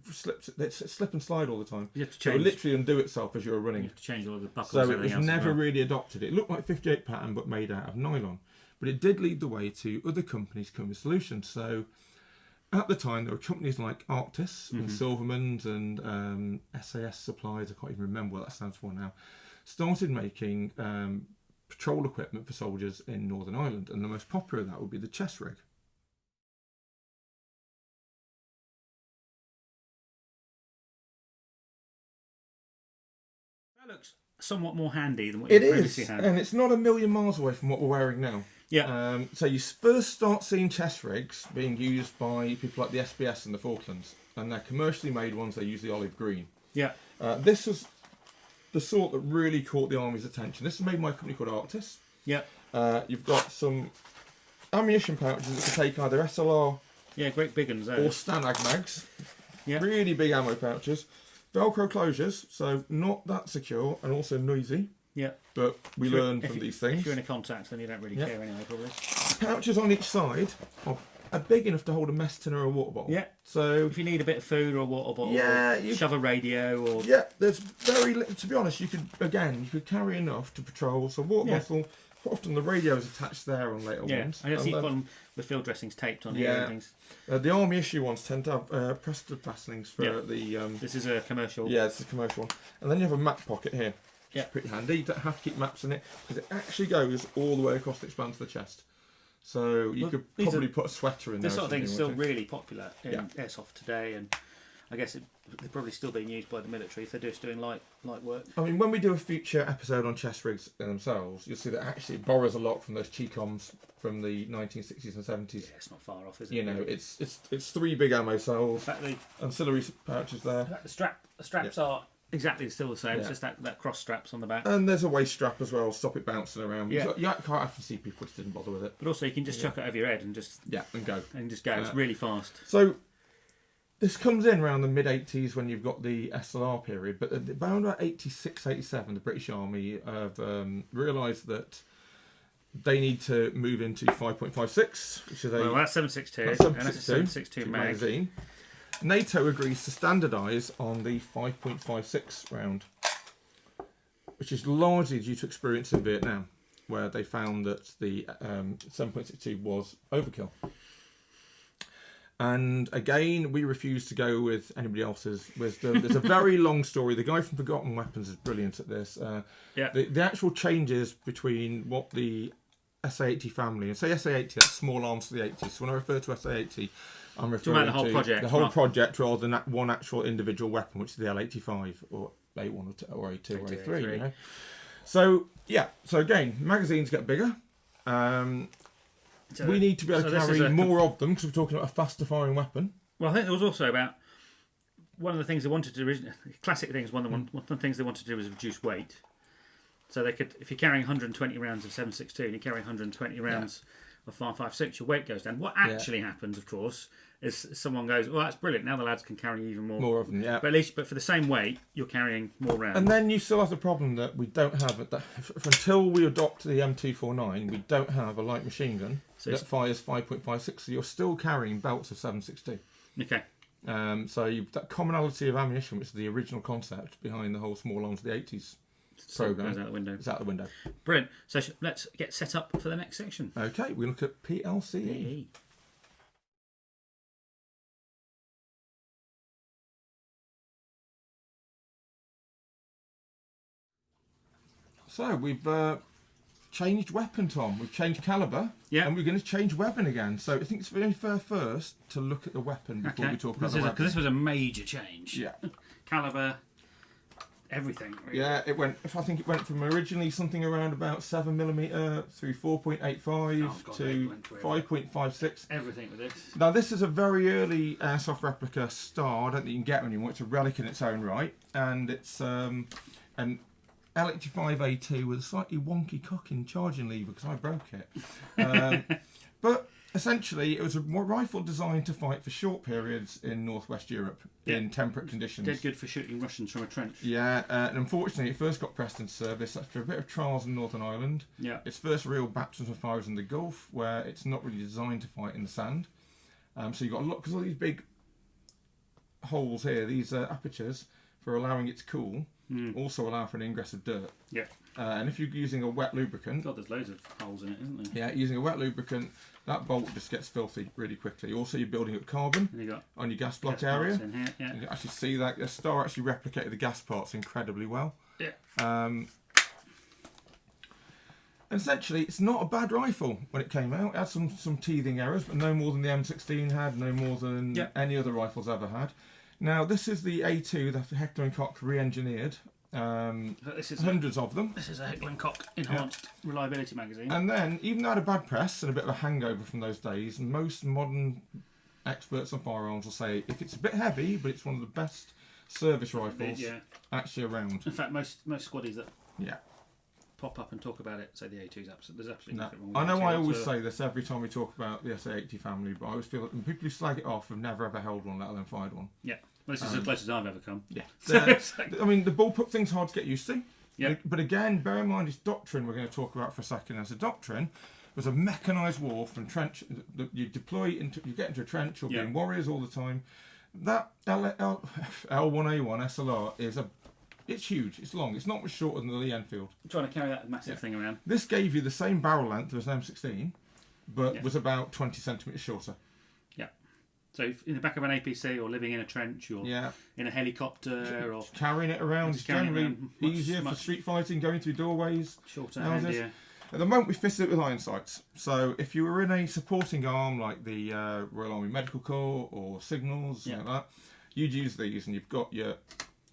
slip and slide all the time. You have to change. So it will literally undo itself as you're running. You have to change all the buckles. So it was never really adopted. It looked like 58 pattern but made out of nylon. But it did lead the way to other companies coming with solutions. So at the time, there were companies like Arctis and Silverman's and SAS Supplies, I can't even remember what that stands for now, started making patrol equipment for soldiers in Northern Ireland, and the most popular of that would be the chest rig. That looks somewhat more handy than what you previously had. And it's not a million miles away from what we're wearing now. Yeah. So you first start seeing chest rigs being used by people like the SBS in the Falklands, and they're commercially made ones. They use the olive green. Yeah. This was the sort that really caught the Army's attention. This is made by a company called Arctis. Yeah. You've got some ammunition pouches that can take either SLR great big ones or there. Stanag mags. Yeah. Really big ammo pouches. Velcro closures, so not that secure and also noisy. Yeah. But we learn from these things. If you're in a contact, then you don't really care anyway, probably. Pouches on each side are big enough to hold a mess tin or a water bottle. Yeah. So if you need a bit of food or a water bottle, or shove a radio, or there's very little. To be honest, you could carry enough to patrol. So water bottle. Quite often the radio is attached there on later ones. I just see one with field dressings taped on here and things. The Army issue ones tend to have Preston fastenings for the. This is a commercial. Yeah, it's a commercial one. And then you have a map pocket here. Which is pretty handy. You don't have to keep maps in it because it actually goes all the way across the expanse of the chest. So you could probably put a sweater in there. This sort of thing is still really popular in airsoft today, and I guess they're probably still being used by the military if they're just doing light work. I mean, when we do a future episode on chest rigs themselves, you'll see that actually it borrows a lot from those Checoms from the 1960s and 70s. Yeah, it's not far off, is it? You know, it's 3 big ammo cells, in fact, the ancillary pouches there. The straps are exactly still the same. It's just that cross straps on the back. And there's a waist strap as well, stop it bouncing around. You can't often see people just didn't bother with it. But also you can just chuck it over your head and just and go. It's really fast. So this comes in around the mid-80s when you've got the SLR period, but around about 86, 87, the British Army have realised that they need to move into 5.56, which is that's 7.62, and that's a 7.62 magazine. NATO agrees to standardise on the 5.56 round, which is largely due to experience in Vietnam, where they found that the 7.62 was overkill. And again, we refuse to go with anybody else's wisdom. There's a very long story. The guy from Forgotten Weapons is brilliant at this. The actual changes between what the SA-80 family, and say SA-80, that's small arms for the 80s. So when I refer to SA-80, I'm referring to the whole project rather than that one actual individual weapon, which is the L85 or A1 or A2 or A3. You know? So again, magazines get bigger. We need to be able to carry more of them because we're talking about a faster firing weapon. Well, I think there was also about one of the things they wanted to do. Classic things. One of the things they wanted to do was reduce weight. So they could, if you're carrying 120 rounds of 7.62 and you're carrying 120 rounds of 5.56, your weight goes down. What actually happens, of course, is someone goes, "Well, that's brilliant. Now the lads can carry even more of them." Yeah. But for the same weight, you're carrying more rounds. And then you still have the problem that we don't have until we adopt the M249. We don't have a light machine gun that fires 5.56. So you're still carrying belts of 7.62. Okay. So that commonality of ammunition, which is the original concept behind the whole small arms of the 80s program, goes out the window. It's out the window. Brilliant. So let's get set up for the next section. Okay, we look at PLCE. So we've changed weapon, Tom. We've changed calibre, and we're going to change weapon again. So I think it's very fair first to look at the weapon before we talk about the weapon. Because this was a major change. Yeah. Calibre, everything. Really. Yeah, I think it went from originally something around about 7mm through 4.85 to 5.56. Everything with this. Now this is a very early airsoft replica star. I don't think you can get one anymore. It's a relic in its own right, and it's an L85A2 with a slightly wonky cocking charging lever because I broke it. But essentially, it was a rifle designed to fight for short periods in northwest Europe in temperate conditions. Dead good for shooting Russians from a trench. Yeah, and unfortunately, it first got pressed into service after a bit of trials in Northern Ireland. Yeah. Its first real baptism of fire was in the Gulf, where it's not really designed to fight in the sand. So you've got a lot, because all these big holes here, these apertures, for allowing it to cool, also allow for an ingress of dirt. Yeah. And if you're using a wet lubricant... God, there's loads of holes in it, isn't there? Yeah, using a wet lubricant, that bolt just gets filthy really quickly. Also, you're building up carbon on your gas block area. In here, yeah. You can actually see that the Star actually replicated the gas parts incredibly well. Yeah. And essentially, it's not a bad rifle when it came out. It had some teething errors, but no more than the M16 had, no more than any other rifles ever had. Now, this is the A2 that Heckler & Koch re-engineered. This is hundreds of them. This is a Heckler & Koch enhanced reliability magazine. And then, even though it had a bad press and a bit of a hangover from those days, most modern experts on firearms will say if it's a bit heavy, but it's one of the best service rifles actually around. In fact, most squaddies that pop up and talk about it say the A2 is there's absolutely nothing wrong with I know A2 I always say this every time we talk about the SA80 family, but I always feel that people who slag it off have never ever held one, let alone fired one. Yeah. Well, this is as close as I've ever come. Yeah. I mean, the bullpup thing's hard to get used to. Yeah. But again, bear in mind his doctrine we're going to talk about for a second. As a doctrine was a mechanised war from trench. You deploy into, you get into a trench, you'll be in warriors all the time. That L1A1 SLR is it's huge, it's long, it's not much shorter than the Lee Enfield. I'm trying to carry that massive thing around. This gave you the same barrel length as an M16, but was about 20 centimetres shorter. Yeah. So in the back of an APC, or living in a trench, or in a helicopter, or carrying it around, it's generally easier for street fighting, going through doorways. Shorter, handier. At the moment, we fitted it with iron sights. So if you were in a supporting arm like the Royal Army Medical Corps or Signals, like that, you'd use these, and you've got your...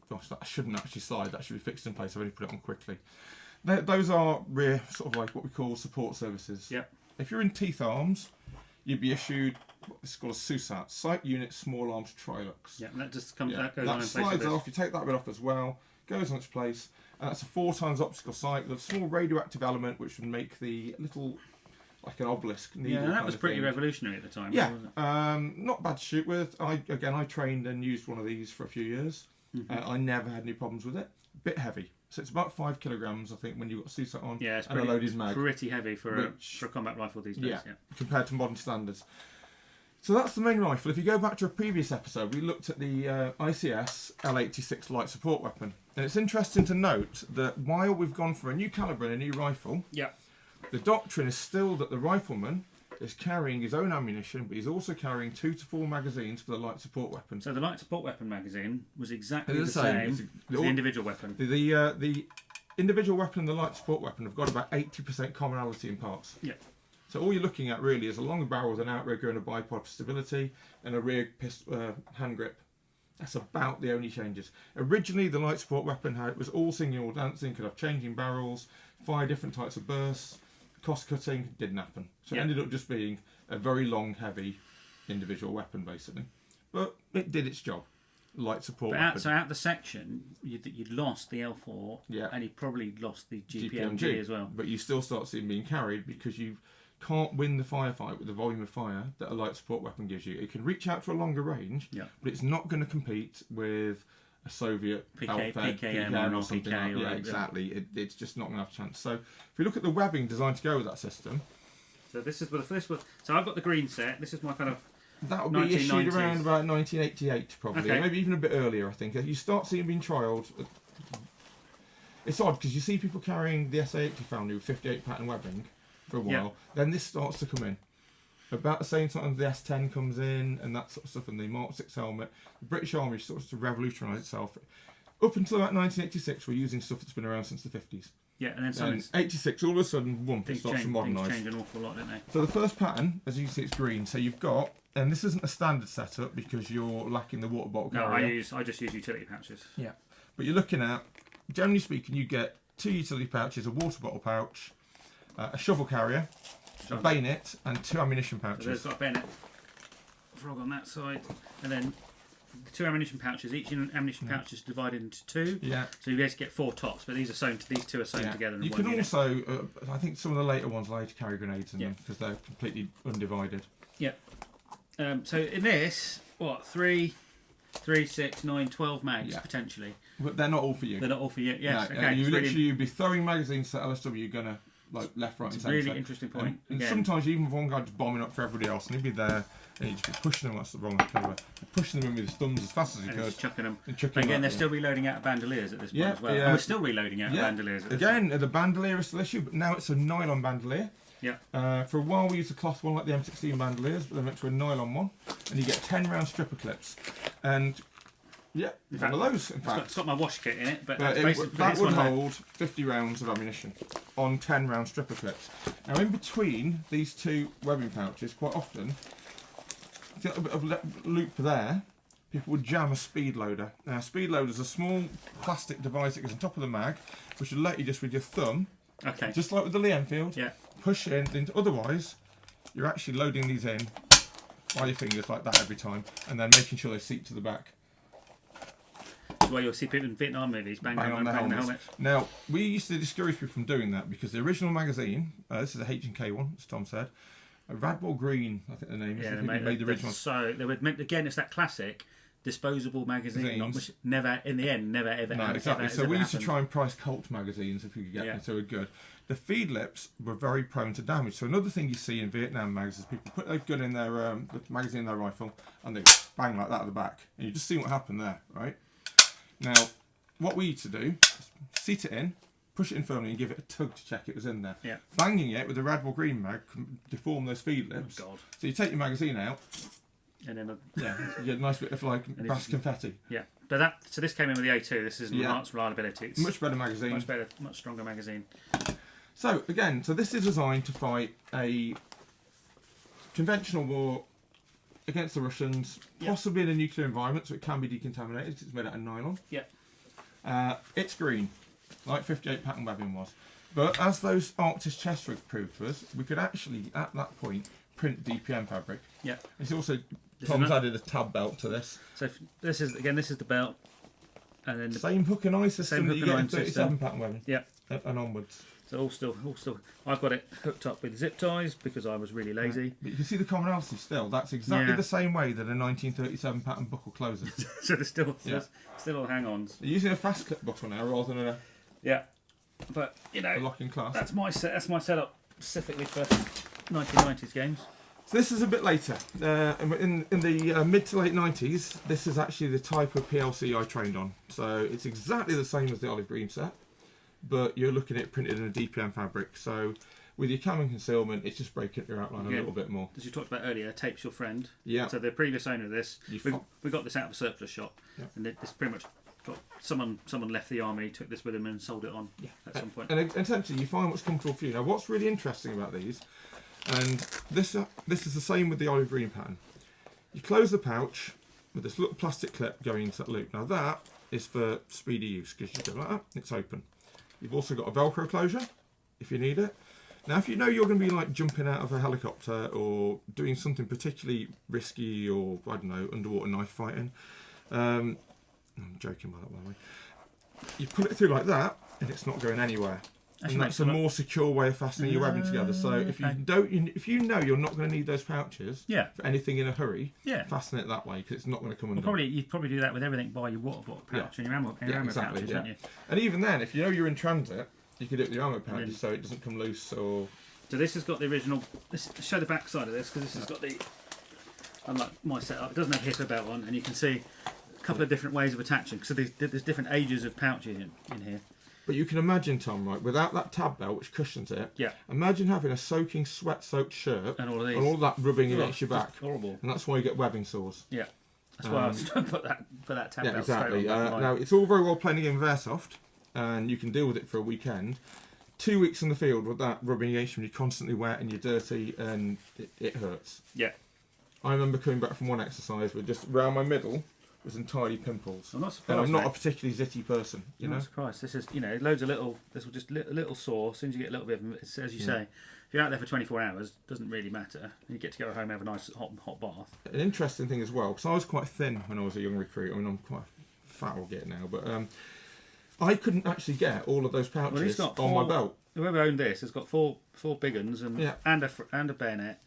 Gosh, that shouldn't actually slide. That should be fixed in place. I've only put it on quickly. Those are rear, sort of like what we call support services. Yep. If you're in teeth arms, you'd be issued what's called a SUSAT, Sight Unit Small Arms Trilux. Yeah, and that just comes that goes that on in place. Slides off. You take that bit off as well. Goes on its place. And that's a 4x optical sight with a small radioactive element, which would make the little, like an obelisk needle. Yeah, that was pretty revolutionary at the time. Yeah, not bad to shoot with. I trained and used one of these for a few years. I never had any problems with it. Bit heavy, so it's about 5 kilograms, I think, when you've got a CSAT on it's and a loaded mag. Pretty heavy for a combat rifle these days. Yeah, compared to modern standards. So that's the main rifle. If you go back to a previous episode, we looked at the ICS L86 light support weapon, and it's interesting to note that while we've gone for a new calibre and a new rifle, the doctrine is still that the rifleman is carrying his own ammunition, but he's also carrying 2 to 4 magazines for the light support weapon. So the light support weapon magazine was exactly the same as the individual weapon. The individual weapon and the light support weapon have got about 80% commonality in parts. Yeah. So all you're looking at really is a longer barrel with an outrigger and a bipod for stability, and a rear hand grip. That's about the only changes. Originally, the light support weapon was all singing or dancing, could have changing barrels, 5 different types of bursts. Cost cutting didn't happen, so it ended up just being a very long, heavy individual weapon, basically. But it did its job. Light support weapon. So out the section, you'd lost the L4, and you probably lost the GPMG as well. But you still start seeing being carried because you can't win the firefight with the volume of fire that a light support weapon gives you. It can reach out to a longer range, but it's not going to compete with a Soviet PKM or something like that. Exactly. It's just not going to have a chance. So if you look at the webbing designed to go with that system, so this is what so I've got the green set. This is my kind of that will be issued around about 1988, probably, maybe even a bit earlier. I think you start seeing being trialled. It's odd because you see people carrying the SA80 family with 58 pattern webbing for a while. Then this starts to come in. About the same time the S10 comes in and that sort of stuff, and the Mark 6 helmet, the British Army starts to revolutionise itself. Up until about 1986, we're using stuff that's been around since the 50s. Yeah, and then 86, all of a sudden, it starts to modernise. Things change an awful lot, don't they? So the first pattern, as you can see, it's green. So you've got, and this isn't a standard setup because you're lacking the water bottle carrier. I just use utility pouches. Yeah, but you're looking at, generally speaking, you get 2 utility pouches, a water bottle pouch, a shovel carrier, a bayonet, and 2 ammunition pouches. So there's got a bayonet frog on that side, and then the 2 ammunition pouches. Each ammunition pouch is divided into 2. Yeah. So you basically get 4 tops, but these are sewn. These 2 are sewn together. In you can also, I think some of the later ones allow you to carry grenades in them because they're completely undivided. Yeah. So in this, 3, 6, 9, 12 mags potentially. But they're not all for you. They're not all for you. Yes. No, you'd be throwing magazines to LSW. You're gonna like left, right, and It's a centre. really interesting point. And sometimes even with one guy just bombing up for everybody else, and he'd be there, and he'd just be pushing them. That's the wrong kind of pushing them in with his thumbs as fast as he could. Just chucking them. And chucking Again, them they're still reloading out of bandoliers at this point as well. Yeah. And we're still reloading out of bandoliers. At this Again, the bandolier is still issue, but now it's a nylon bandolier. Yeah. For a while we used a cloth one like the M16 bandoliers, but they went to a nylon one, and you get 10 round stripper clips. And yeah, one of those, in fact. It's got my wash kit in it, but that would hold 50 rounds of ammunition on 10 round stripper clips. Now, in between these two webbing pouches, quite often, a little bit of loop there, people would jam a speed loader. Now, a speed loader is a small plastic device that goes on top of the mag, which will let you just with your thumb, just like with the Lee Enfield, push in. Otherwise, you're actually loading these in by your fingers like that every time, and then making sure they seat to the back. Well, you'll see people in Vietnam movies bang on the helmets. Now, we used to discourage people from doing that because the original magazine, this is a H&K one, as Tom said, a Radbour Green, I think the name is. Yeah, they made the original. So they were meant, again, it's that classic disposable magazine, which never, in the end, never ever. No, exactly. So we used to try and price Colt magazines if we could get them, so we're good. The feed lips were very prone to damage. So another thing you see in Vietnam mags is people put their gun in their the magazine in their rifle and they bang like that at the back, and you just see what happened there, right? Now, what we used to do is seat it in, push it in firmly, and give it a tug to check it was in there. Yeah. Banging it with the Radbour Green mag can deform those feed lips. Oh, God. So you take your magazine out, and then you get a nice bit of like brass confetti. Yeah, but so this came in with the A2. This is enhanced reliability. It's much better magazine. Much better, much stronger magazine. So again, this is designed to fight a conventional war against the Russians, possibly in a nuclear environment, so it can be decontaminated because it's made out of nylon. Yeah. It's green, like 58 pattern webbing was. But as those Arctis chest rigs proved to us, we could actually, at that point, print DPM fabric. Yeah. It's also, Tom's added a tab belt to this. So this is the belt. And then same hook and eye system that you get in 37 pattern webbing. Yeah. And onwards. So all still. I've got it hooked up with zip ties because I was really lazy. Yeah. But you can see the commonality still. That's exactly the same way that a 1937 pattern buckle closes. So there's still all hang-ons. You're using a fast clip buckle now rather than a but you know, a locking class. That's my setup specifically for 1990s games. So this is a bit later. In the mid to late 90s, this is actually the type of PLCE I trained on. So it's exactly the same as the olive green set, but you're looking at it printed in a DPM fabric. So with your cam and concealment, it's just breaking your outline a little bit more. As you talked about earlier, tape's your friend. Yeah. So the previous owner of this, we got this out of a surplus shop, and this pretty much got someone left the army, took this with him, and sold it on at some point. And essentially, you find what's comfortable for you. Now, what's really interesting about these, and this is the same with the olive green pattern. You close the pouch with this little plastic clip going into that loop. Now that is for speedy use because you go like that, it's open. You've also got a Velcro closure if you need it. Now, if you know you're going to be like jumping out of a helicopter or doing something particularly risky, or I don't know, underwater knife fighting, I'm joking by the way. You put it through like that, and it's not going anywhere. And that's a more secure way of fastening your webbing together. So if you know you're not going to need those pouches for anything in a hurry, fasten it that way because it's not going to come undone. You'd probably do that with everything by your water bottle pouch and your ammo pouches, don't you? And even then, if you know you're in transit, you could do it with your ammo pouches so it doesn't come loose. Or so this has got the original. Let's show the back side of this because this has got the. Unlike my setup, it doesn't have a hipper belt on, and you can see a couple of different ways of attaching. So there's different ages of pouches in here. But you can imagine, Tom, right, without that tab belt which cushions it, imagine having a soaking, sweat-soaked shirt and all of these, and all that rubbing against your back. Horrible. And that's why you get webbing sores. Yeah. That's why I was trying to put that tab belt exactly. straight on. Now, it's all very well playing a game of Airsoft, and you can deal with it for a weekend. 2 weeks in the field with that rubbing against you, and you're constantly wet and you're dirty, and it hurts. Yeah. I remember coming back from one exercise with just round my middle was entirely pimples. I'm not surprised. And I'm not a particularly zitty person, you know. I'm not surprised. This is, loads of little. This will just a little sore. As soon as you get a little bit of, as you say, if you're out there for 24 hours, doesn't really matter. And you get to go home and have a nice hot bath. An interesting thing as well, because I was quite thin when I was a young recruit. I mean, I'm quite fat, I'll get now, but I couldn't actually get all of those pouches on my belt. Whoever owned this has got four big ones and a bayonet.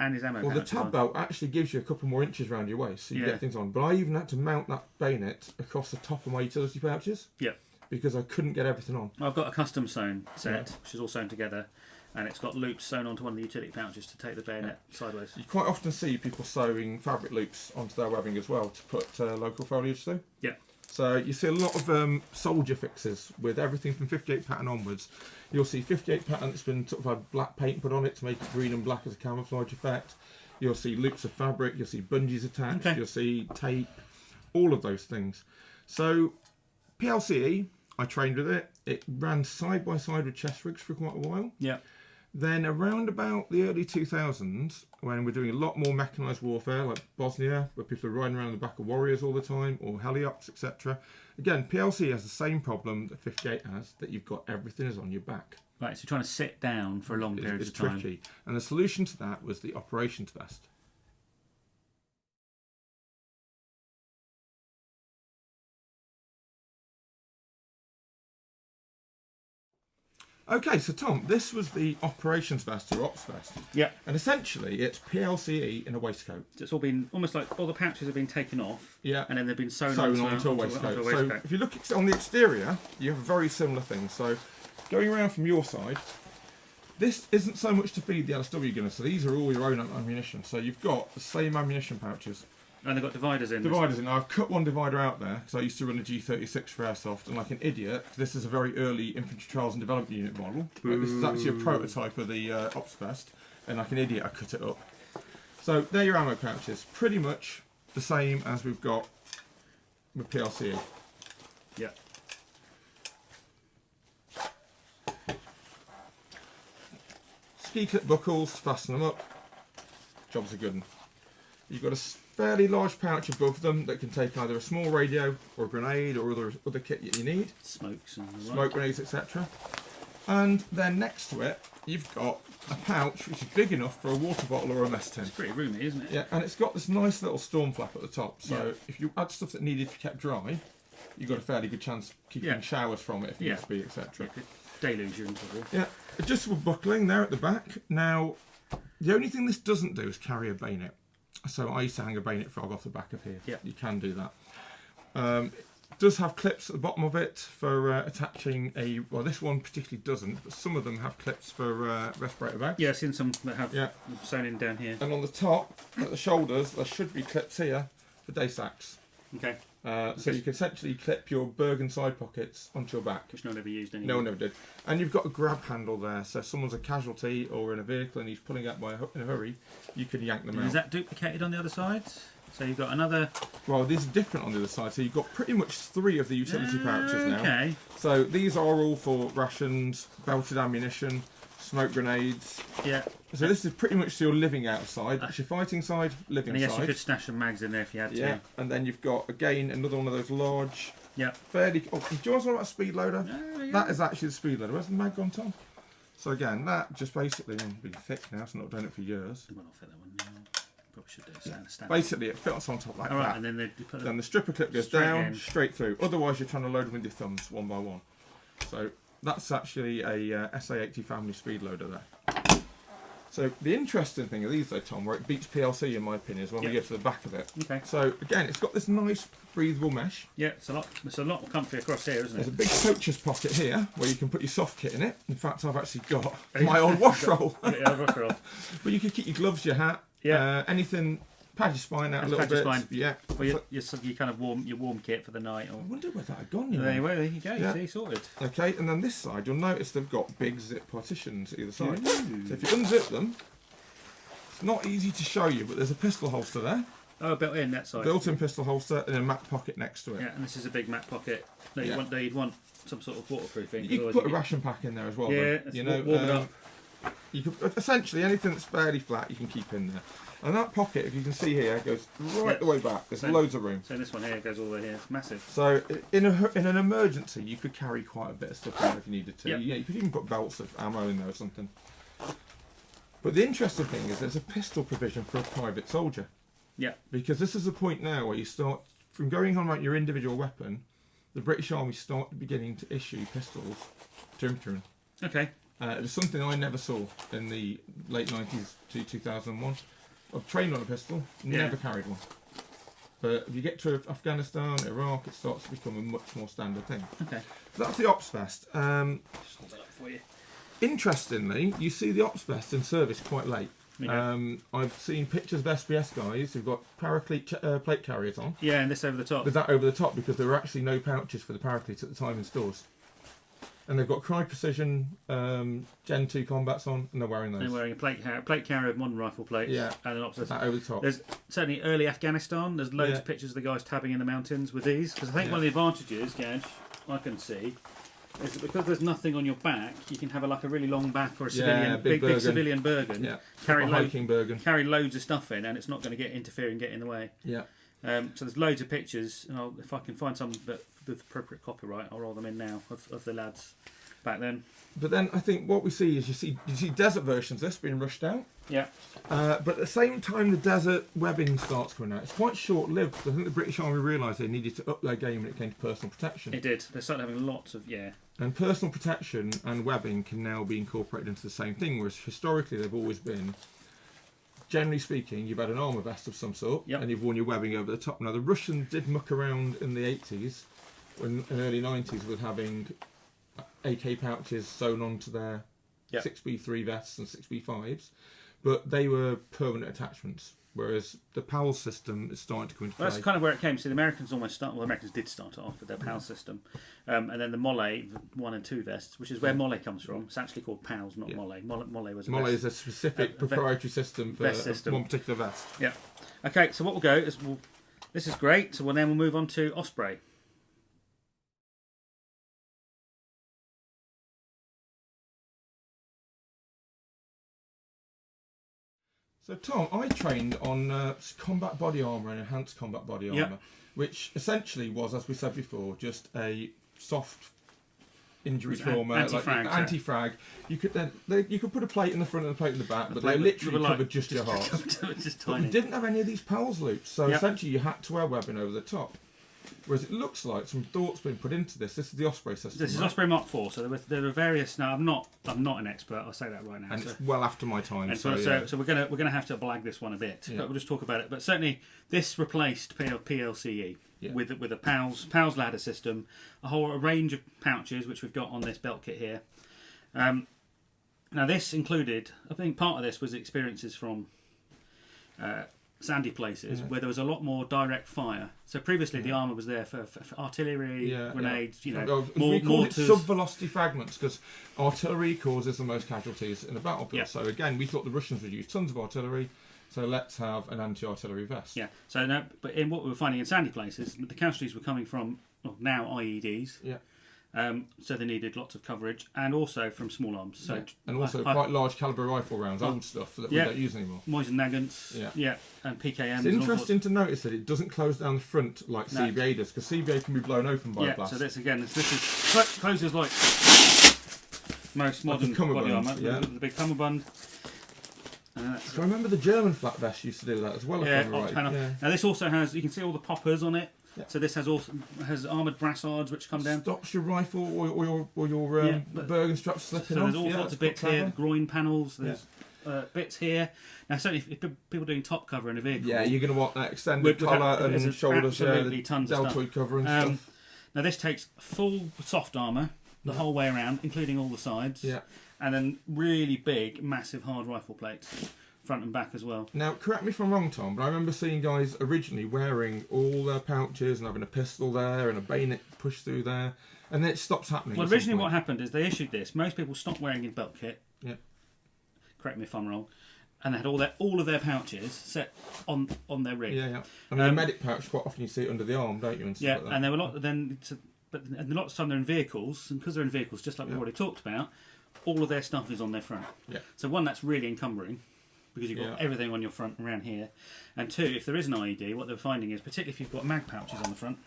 And his ammo. Well, the tab belt actually gives you a couple more inches around your waist, so you get things on. But I even had to mount that bayonet across the top of my utility pouches. Yeah. because I couldn't get everything on. I've got a custom sewn set, which is all sewn together, and it's got loops sewn onto one of the utility pouches to take the bayonet sideways. You quite often see people sewing fabric loops onto their webbing as well to put local foliage through. Yeah. So you see a lot of soldier fixes with everything from 58 pattern onwards. You'll see 58 pattern that's been sort of had black paint put on it to make it green and black as a camouflage effect. You'll see loops of fabric, you'll see bungees attached, you'll see tape, all of those things. So PLCE, I trained with it. It ran side by side with chest rigs for quite a while. Yeah. Then around about the early 2000s, when we're doing a lot more mechanised warfare, like Bosnia, where people are riding around the back of warriors all the time, or heliops, etc. Again, PLC has the same problem that 58 has, that you've got everything is on your back. Right, so you're trying to sit down for a long period of time. It's tricky. And the solution to that was the operations vest. Okay, so Tom, this was the operations vest or ops vest. Yeah. And essentially, it's PLCE in a waistcoat. It's all been almost like all the pouches have been taken off. Yeah. And then they've been sewn onto a waistcoat. So if you look on the exterior, you have a very similar thing. So going around from your side, this isn't so much to feed the LSW gunner. So these are all your own ammunition. So you've got the same ammunition pouches. And they've got dividers in. Now, I've cut one divider out there because I used to run a G36 for Airsoft, and like an idiot, this is a very early infantry trials and development unit model. This is actually a prototype of the ops vest, and like an idiot, I cut it up. So they're your ammo pouches, pretty much the same as we've got with PLCE. Yeah. Ski clip buckles, fasten them up. Job's a good one. You've got a fairly large pouch above them that can take either a small radio or a grenade or other kit that you need. Smokes and smoke grenades, etc. And then next to it, you've got a pouch which is big enough for a water bottle or a mess tin. It's pretty roomy, isn't it? Yeah, and it's got this nice little storm flap at the top. So if you add stuff that needed to be kept dry, you've got a fairly good chance of keeping showers from it if it needs to be, etc. Deluge you into trouble. Yeah, adjustable buckling there at the back. Now, the only thing this doesn't do is carry a bayonet. So I used to hang a bayonet frog off the back of here. Yeah. You can do that. It does have clips at the bottom of it for attaching a... Well, this one particularly doesn't, but some of them have clips for respirator bags. Yeah, I've seen some that have sewn in down here. And on the top, at the shoulders, there should be clips here for day sacks. Okay. So you can essentially clip your Bergen side pockets onto your back. Which no one ever used anymore. No one ever did. And you've got a grab handle there, so if someone's a casualty or in a vehicle and he's pulling out in a hurry, you can yank them out. Is that duplicated on the other side? So you've got another... Well, these are different on the other side, so you've got pretty much 3 of the utility pouches now. Okay. So these are all for rations, belted ammunition, smoke grenades. Yeah. So this is pretty much your living outside. That's your fighting side, living and yes, side. you could stash some mags in there if you had to. Yeah, and then you've got, again, another one of those large, fairly... Oh, do you want to talk about a speed loader? Yeah. That is actually the speed loader. Where's the mag gone, Tom? So again, that just basically, it's been thick now, so I've not done it for years. Well, I'll fit that one now. Probably should do it. Stand Basically, it fits on top like that. And then Then the stripper clip goes down, straight through. Otherwise, you're trying to load them with your thumbs, one by one. So that's actually a SA80 family speed loader there. So the interesting thing of these though, Tom, where it beats PLC in my opinion, is when we get to the back of it. Okay. So again, it's got this nice breathable mesh. Yeah, it's a lot more comfy across here, isn't it? There's a big coach's pocket here where you can put your soft kit in it. In fact, I've actually got my old wash roll. Wash roll. But you can keep your gloves, your hat, anything. Pad your spine out a little bit. Spine. Yeah. Well, you kind of warm kit for the night. Or... I wonder where that had gone. There you go. Yeah. See, sorted. Okay, and then this side, you'll notice they've got big zip partitions either side. So if you unzip them, it's not easy to show you, but there's a pistol holster there. Oh, built in that side. Built-in pistol holster and a map pocket next to it. Yeah, and this is a big map pocket. No, you'd want some sort of waterproofing. You can put a ration pack in there as well. Yeah, warm it up. You can essentially anything that's fairly flat, you can keep in there. And that pocket, if you can see here, goes right the way back. There's loads of room. So this one here goes all the way here. It's massive. So in an emergency, you could carry quite a bit of stuff in if you needed to. Yep. Yeah, you could even put belts of ammo in there or something. But the interesting thing is there's a pistol provision for a private soldier. Yeah. Because this is the point now where you start, from going on like your individual weapon, the British Army start beginning to issue pistols to infantrymen. Okay. It was something I never saw in the late 90s to 2001. I've trained on a pistol, never carried one. But if you get to Afghanistan, Iraq, it starts to become a much more standard thing. Okay. So that's the Ops Vest. Just hold that up for you. Interestingly, you see the Ops Vest in service quite late. I've seen pictures of SBS guys who've got paraclete plate carriers on. Yeah, and this over the top. With that over the top, because there were actually no pouches for the paraclete at the time in stores. And they've got Cry Precision Gen 2 combats on, and they're wearing those. They're wearing a plate carrier of modern rifle plates, and an Ops Vest. That over the top. There's certainly early Afghanistan. There's loads of pictures of the guys tabbing in the mountains with these. Because I think one of the advantages, Gadge, I can see, is that because there's nothing on your back, you can have a really long back or a civilian, big civilian Bergen, carry loads of stuff in, and it's not going to interfere and get in the way. Yeah. So there's loads of pictures, and if I can find some that with appropriate copyright, I'll roll them in now of the lads back then. But then I think what we see is you see desert versions of this being rushed out. Yeah. But at the same time, the desert webbing starts coming out. It's quite short-lived. I think the British Army realised they needed to up their game when it came to personal protection. It did. They started having lots of And personal protection and webbing can now be incorporated into the same thing, whereas historically they've always been. Generally speaking, you've had an armour vest of some sort, and you've worn your webbing over the top. Now the Russians did muck around in the 80s, and early 90s, with having AK pouches sewn onto their 6B3 vests and 6B5s, but they were permanent attachments, whereas the PAL system is starting to come into play. That's kind of where it came. So the Americans the Americans did start it off with their PAL system, and then the Molle 1 and 2 vests, which is where Molle comes from. It's actually called PALs, not Molle. Molle was Molle is a specific proprietary system for one particular vest. Yeah. Okay, so what we'll go is this is great. So then we'll move on to Osprey. So Tom, I trained on combat body armour and enhanced combat body armour, which essentially was, as we said before, just a soft injury trauma, anti-frag. You could you could put a plate in the front and a plate in the back, but they literally covered just your heart. Just but tiny. we didn't have any of these PALS loops, so essentially you had to wear webbing over the top. Whereas it looks like some thought's been put into this. This is the Osprey system. This is Osprey Mark IV. So there were various. Now I'm not an expert. I'll say that right now. And it's well after my time. So we're gonna have to blag this one a bit. But we'll just talk about it. But certainly this replaced PLCE with a PALS ladder system, a range of pouches which we've got on this belt kit here. Now this included. I think part of this was experiences from. Sandy places where there was a lot more direct fire. So previously the armour was there for artillery, grenades, we call it sub-velocity fragments because artillery causes the most casualties in a battlefield. So again, we thought the Russians would use tons of artillery, so let's have an anti-artillery vest. Yeah. So now, but in what we were finding in sandy places, the casualties were coming from now IEDs. Yeah. So they needed lots of coverage, and also from small arms. So and also quite large caliber rifle rounds, old stuff that we don't use anymore. Mosin Nagants, and PKMs. It's interesting to notice that it doesn't close down the front like CBA does, because CBA can be blown open by a blast. So this closes like most modern body armour. The big cummerbund. So I remember the German flat vest used to do that as well. Now this also has, you can see all the poppers on it. So this has armoured brassards which come down. Stops your rifle or your Bergen straps slipping off. So there's all sorts of bits here, groin panels, there's bits here. Now certainly if people doing top cover in a vehicle... Yeah, you're going to want that extended collar and shoulders, the deltoid cover and stuff. Now this takes full soft armour the whole way around, including all the sides. Yeah. And then really big, massive hard rifle plates. Front and back as well. Now, correct me if I'm wrong, Tom, but I remember seeing guys originally wearing all their pouches and having a pistol there and a bayonet pushed through there, and then it stops happening. Well, originally what happened is they issued this. Most people stopped wearing a belt kit. Yeah. Correct me if I'm wrong. And they had all of their pouches set on their rig. Yeah. I mean, a medic pouch, quite often you see it under the arm, don't you? And stuff like that. And there were lots of the time they're in vehicles, and because they're in vehicles, just like we've already talked about, all of their stuff is on their front. Yeah. So one, that's really encumbering. Because you've got everything on your front around here. And two, if there is an IED, what they're finding is, particularly if you've got mag pouches on the front,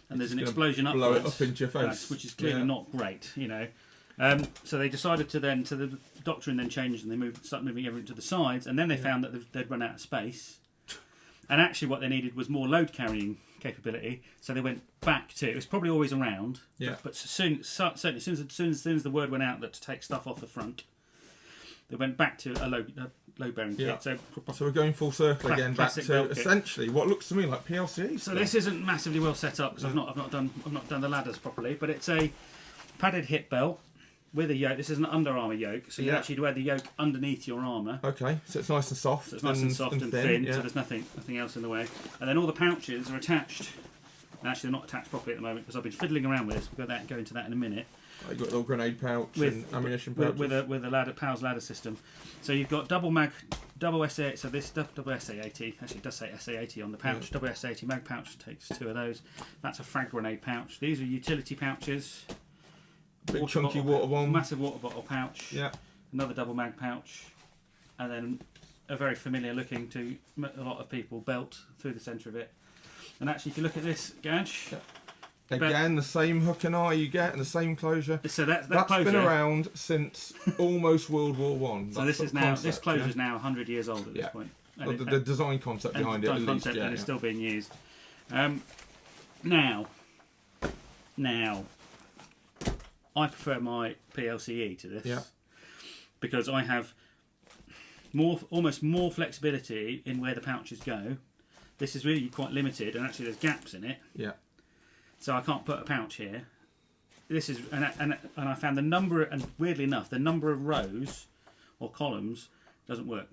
and there's an explosion upwards, blow it up into your face, which is clearly not great, So they decided to the doctrine then changed, and they started moving everything to the sides, and then they found that they'd run out of space. And actually what they needed was more load carrying capability, so they went back to, it was probably always around, but certainly as soon as the word went out that to take stuff off the front, they went back to a low bearing kit. So we're going full circle again back to essentially what looks to me like PLCE. So this isn't massively well set up because I've not done the ladders properly, but it's a padded hip belt with a yoke. This is an Under Armour yoke, so you actually wear the yoke underneath your armour. Okay, so it's nice and soft. So it's nice and soft and thin, so there's nothing else in the way. And then all the pouches are attached. Actually, they're not attached properly at the moment because I've been fiddling around with this. We'll go into that in a minute. You've got a little grenade pouch and ammunition pouch with a ladder, Powell's ladder system. So you've got double SA. So this double SA80 actually does say SA80 on the pouch. Double SA80 mag pouch takes 2 of those. That's a frag grenade pouch. These are utility pouches. Big chunky water one. Massive water bottle pouch. Yeah. Another double mag pouch, and then a very familiar looking to a lot of people belt through the centre of it. And actually, if you look at this Gadge. Again, the same hook and eye you get and the same closure. So that's closure been around since almost World War One. So this closure is now 100 years old at this point. Well, the design concept behind it, at least, and it's still being used. Now, I prefer my PLCE to this because I have almost more flexibility in where the pouches go. This is really quite limited, and actually there's gaps in it. Yeah. So I can't put a pouch here. This is and I found the number, and weirdly enough, the number of rows or columns doesn't work.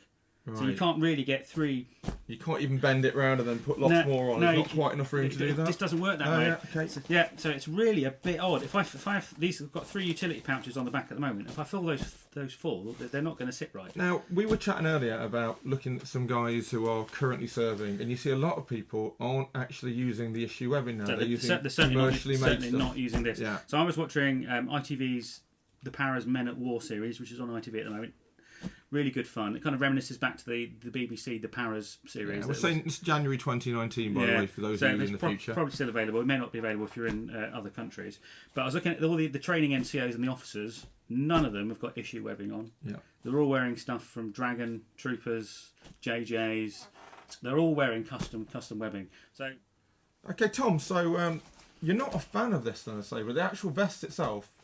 Right. So you can't really get 3. You can't even bend it round and then put lots more on. There's not quite enough room to do that. This doesn't work that way. Yeah, okay. So it's really a bit odd. If I have these, I've got 3 utility pouches on the back at the moment. If I fill those full, they're not going to sit right. Now, we were chatting earlier about looking at some guys who are currently serving, and you see a lot of people aren't actually using the issue webbing now. So they're using commercially made stuff. Not using this. Yeah. So I was watching ITV's The Para's Men at War series, which is on ITV at the moment. Really good fun. It kind of reminisces back to the BBC, the Paras series. Yeah, we're saying it's January 2019, by the way, for those of you in the future. Probably still available. It may not be available if you're in other countries. But I was looking at all the training NCOs and the officers. None of them have got issue webbing on. Yeah. They're all wearing stuff from Dragon, Troopers, JJs. They're all wearing custom webbing. So, okay, Tom. So you're not a fan of this, then I say, but the actual vest itself.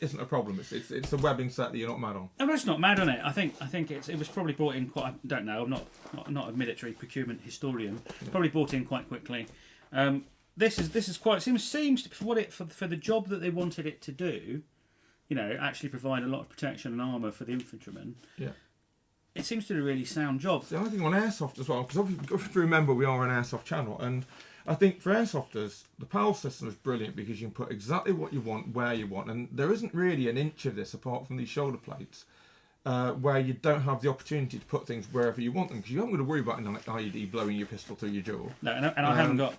Isn't a problem. It's a webbing set that you're not mad on. I'm just not mad on it. I think it was probably brought in quite. I don't know. I'm not a military procurement historian. Probably brought in quite quickly. This is quite seems to for the job that they wanted it to do. Actually provide a lot of protection and armour for the infantrymen. Yeah. It seems to do a really sound job. The only thing on Airsoft as well, because if you remember, we are an Airsoft channel, and I think for airsofters, the PAL system is brilliant because you can put exactly what you want, where you want, and there isn't really an inch of this apart from these shoulder plates, where you don't have the opportunity to put things wherever you want them, because you haven't got to worry about an IED blowing your pistol through your jaw. No, and I haven't got...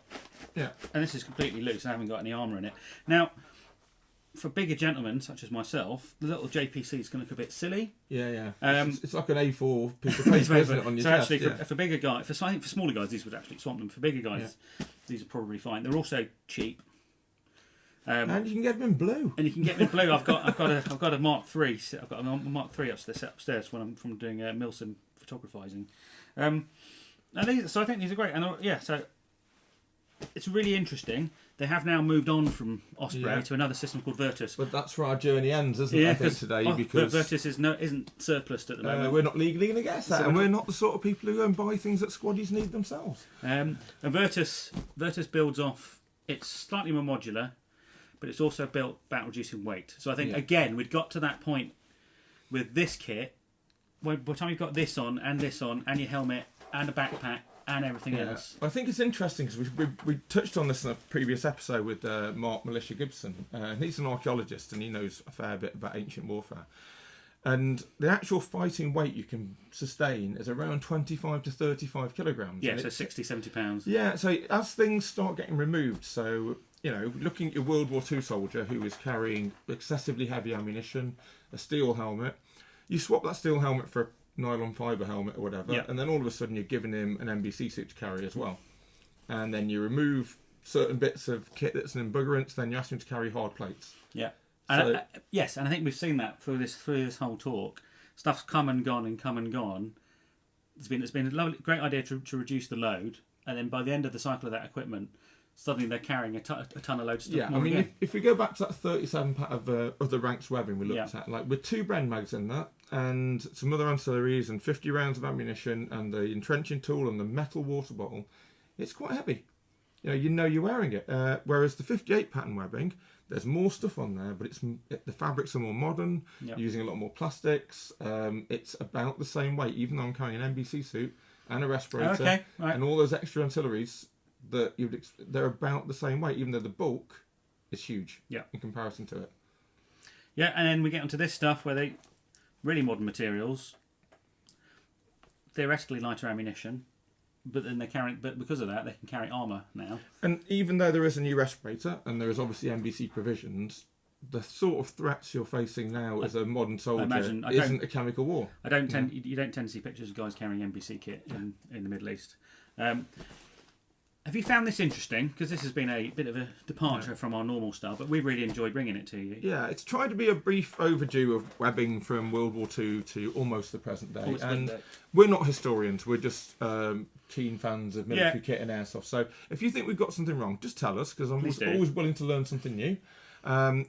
Yeah. And this is completely loose, I haven't got any armour in it. Now, for bigger gentlemen, such as myself, the little JPC is going to look a bit silly. Yeah. It's like an A4 piece of paper, isn't it, on your chest? So actually, for bigger guys, I think for smaller guys, these would actually swamp them. For bigger guys, these are probably fine. They're also cheap. And you can get them in blue. And you can get them in blue. I've got a Mark III. I've got a Mark III upstairs when I'm from doing Milsim photographizing. So I think these are great. And so it's really interesting. They have now moved on from Osprey to another system called Virtus. But that's where our journey ends, isn't it? I think today, because Virtus isn't surplused at the moment. We're not legally going to get that, and we're not the sort of people who go and buy things that squaddies need themselves. And Virtus builds off. It's slightly more modular, but it's also built about reducing weight. So I think again we'd got to that point with this kit. By the time you've got this on, and your helmet, and a backpack. And everything else. I think it's interesting because we touched on this in a previous episode with Mark Militia Gibson. He's an archaeologist and he knows a fair bit about ancient warfare. And the actual fighting weight you can sustain is around 25 to 35 kilograms. Yeah, so 60, 70 pounds. Yeah, so as things start getting removed, so, looking at your World War II soldier who is carrying excessively heavy ammunition, a steel helmet, you swap that steel helmet for a nylon fibre helmet or whatever, and then all of a sudden you're giving him an NBC suit to carry as well. And then you remove certain bits of kit that's an embuggerance, then you ask him to carry hard plates. Yeah. And yes, and I think we've seen that through this whole talk. Stuff's come and gone. It's been a lovely, great idea to reduce the load, and then by the end of the cycle of that equipment, suddenly they're carrying a ton of load stuff. Yeah, I mean, if we go back to that 37 pack of the ranks webbing we looked at, like with 2 Bren mags in that, and some other ancillaries and 50 rounds of ammunition and the entrenching tool and the metal water bottle, it's quite heavy. You know you're wearing it. Whereas the 58 pattern webbing, there's more stuff on there, but the fabrics are more modern, using a lot more plastics. It's about the same weight, even though I'm carrying an NBC suit and a respirator and all those extra ancillaries. They're about the same weight, even though the bulk is huge in comparison to it. Yeah, and then we get onto this stuff where they really modern materials, theoretically lighter ammunition, but then but because of that they can carry armour now. And even though there is a new respirator and there is obviously NBC provisions, the sort of threats you're facing now as a modern soldier isn't a chemical war. You don't tend to see pictures of guys carrying NBC kit in the Middle East. Have you found this interesting? Because this has been a bit of a departure from our normal style, but we really enjoyed bringing it to you. Yeah, it's tried to be a brief overview of webbing from World War II to almost the present day. We're not historians, we're just keen fans of military kit and airsoft. So if you think we've got something wrong, just tell us, because I'm always willing to learn something new.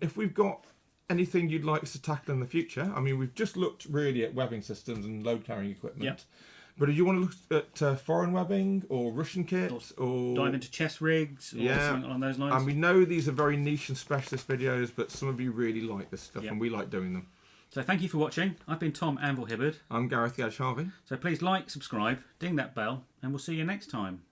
If we've got anything you'd like us to tackle in the future, I mean, we've just looked really at webbing systems and load carrying equipment. Yep. But if you want to look at foreign webbing or Russian kit or dive into chest rigs or something along those lines. And we know these are very niche and specialist videos, but some of you really like this stuff and we like doing them. So thank you for watching. I've been Tom Anvil Hibberd. I'm Gareth Gadge Harvey. So please like, subscribe, ding that bell, and we'll see you next time.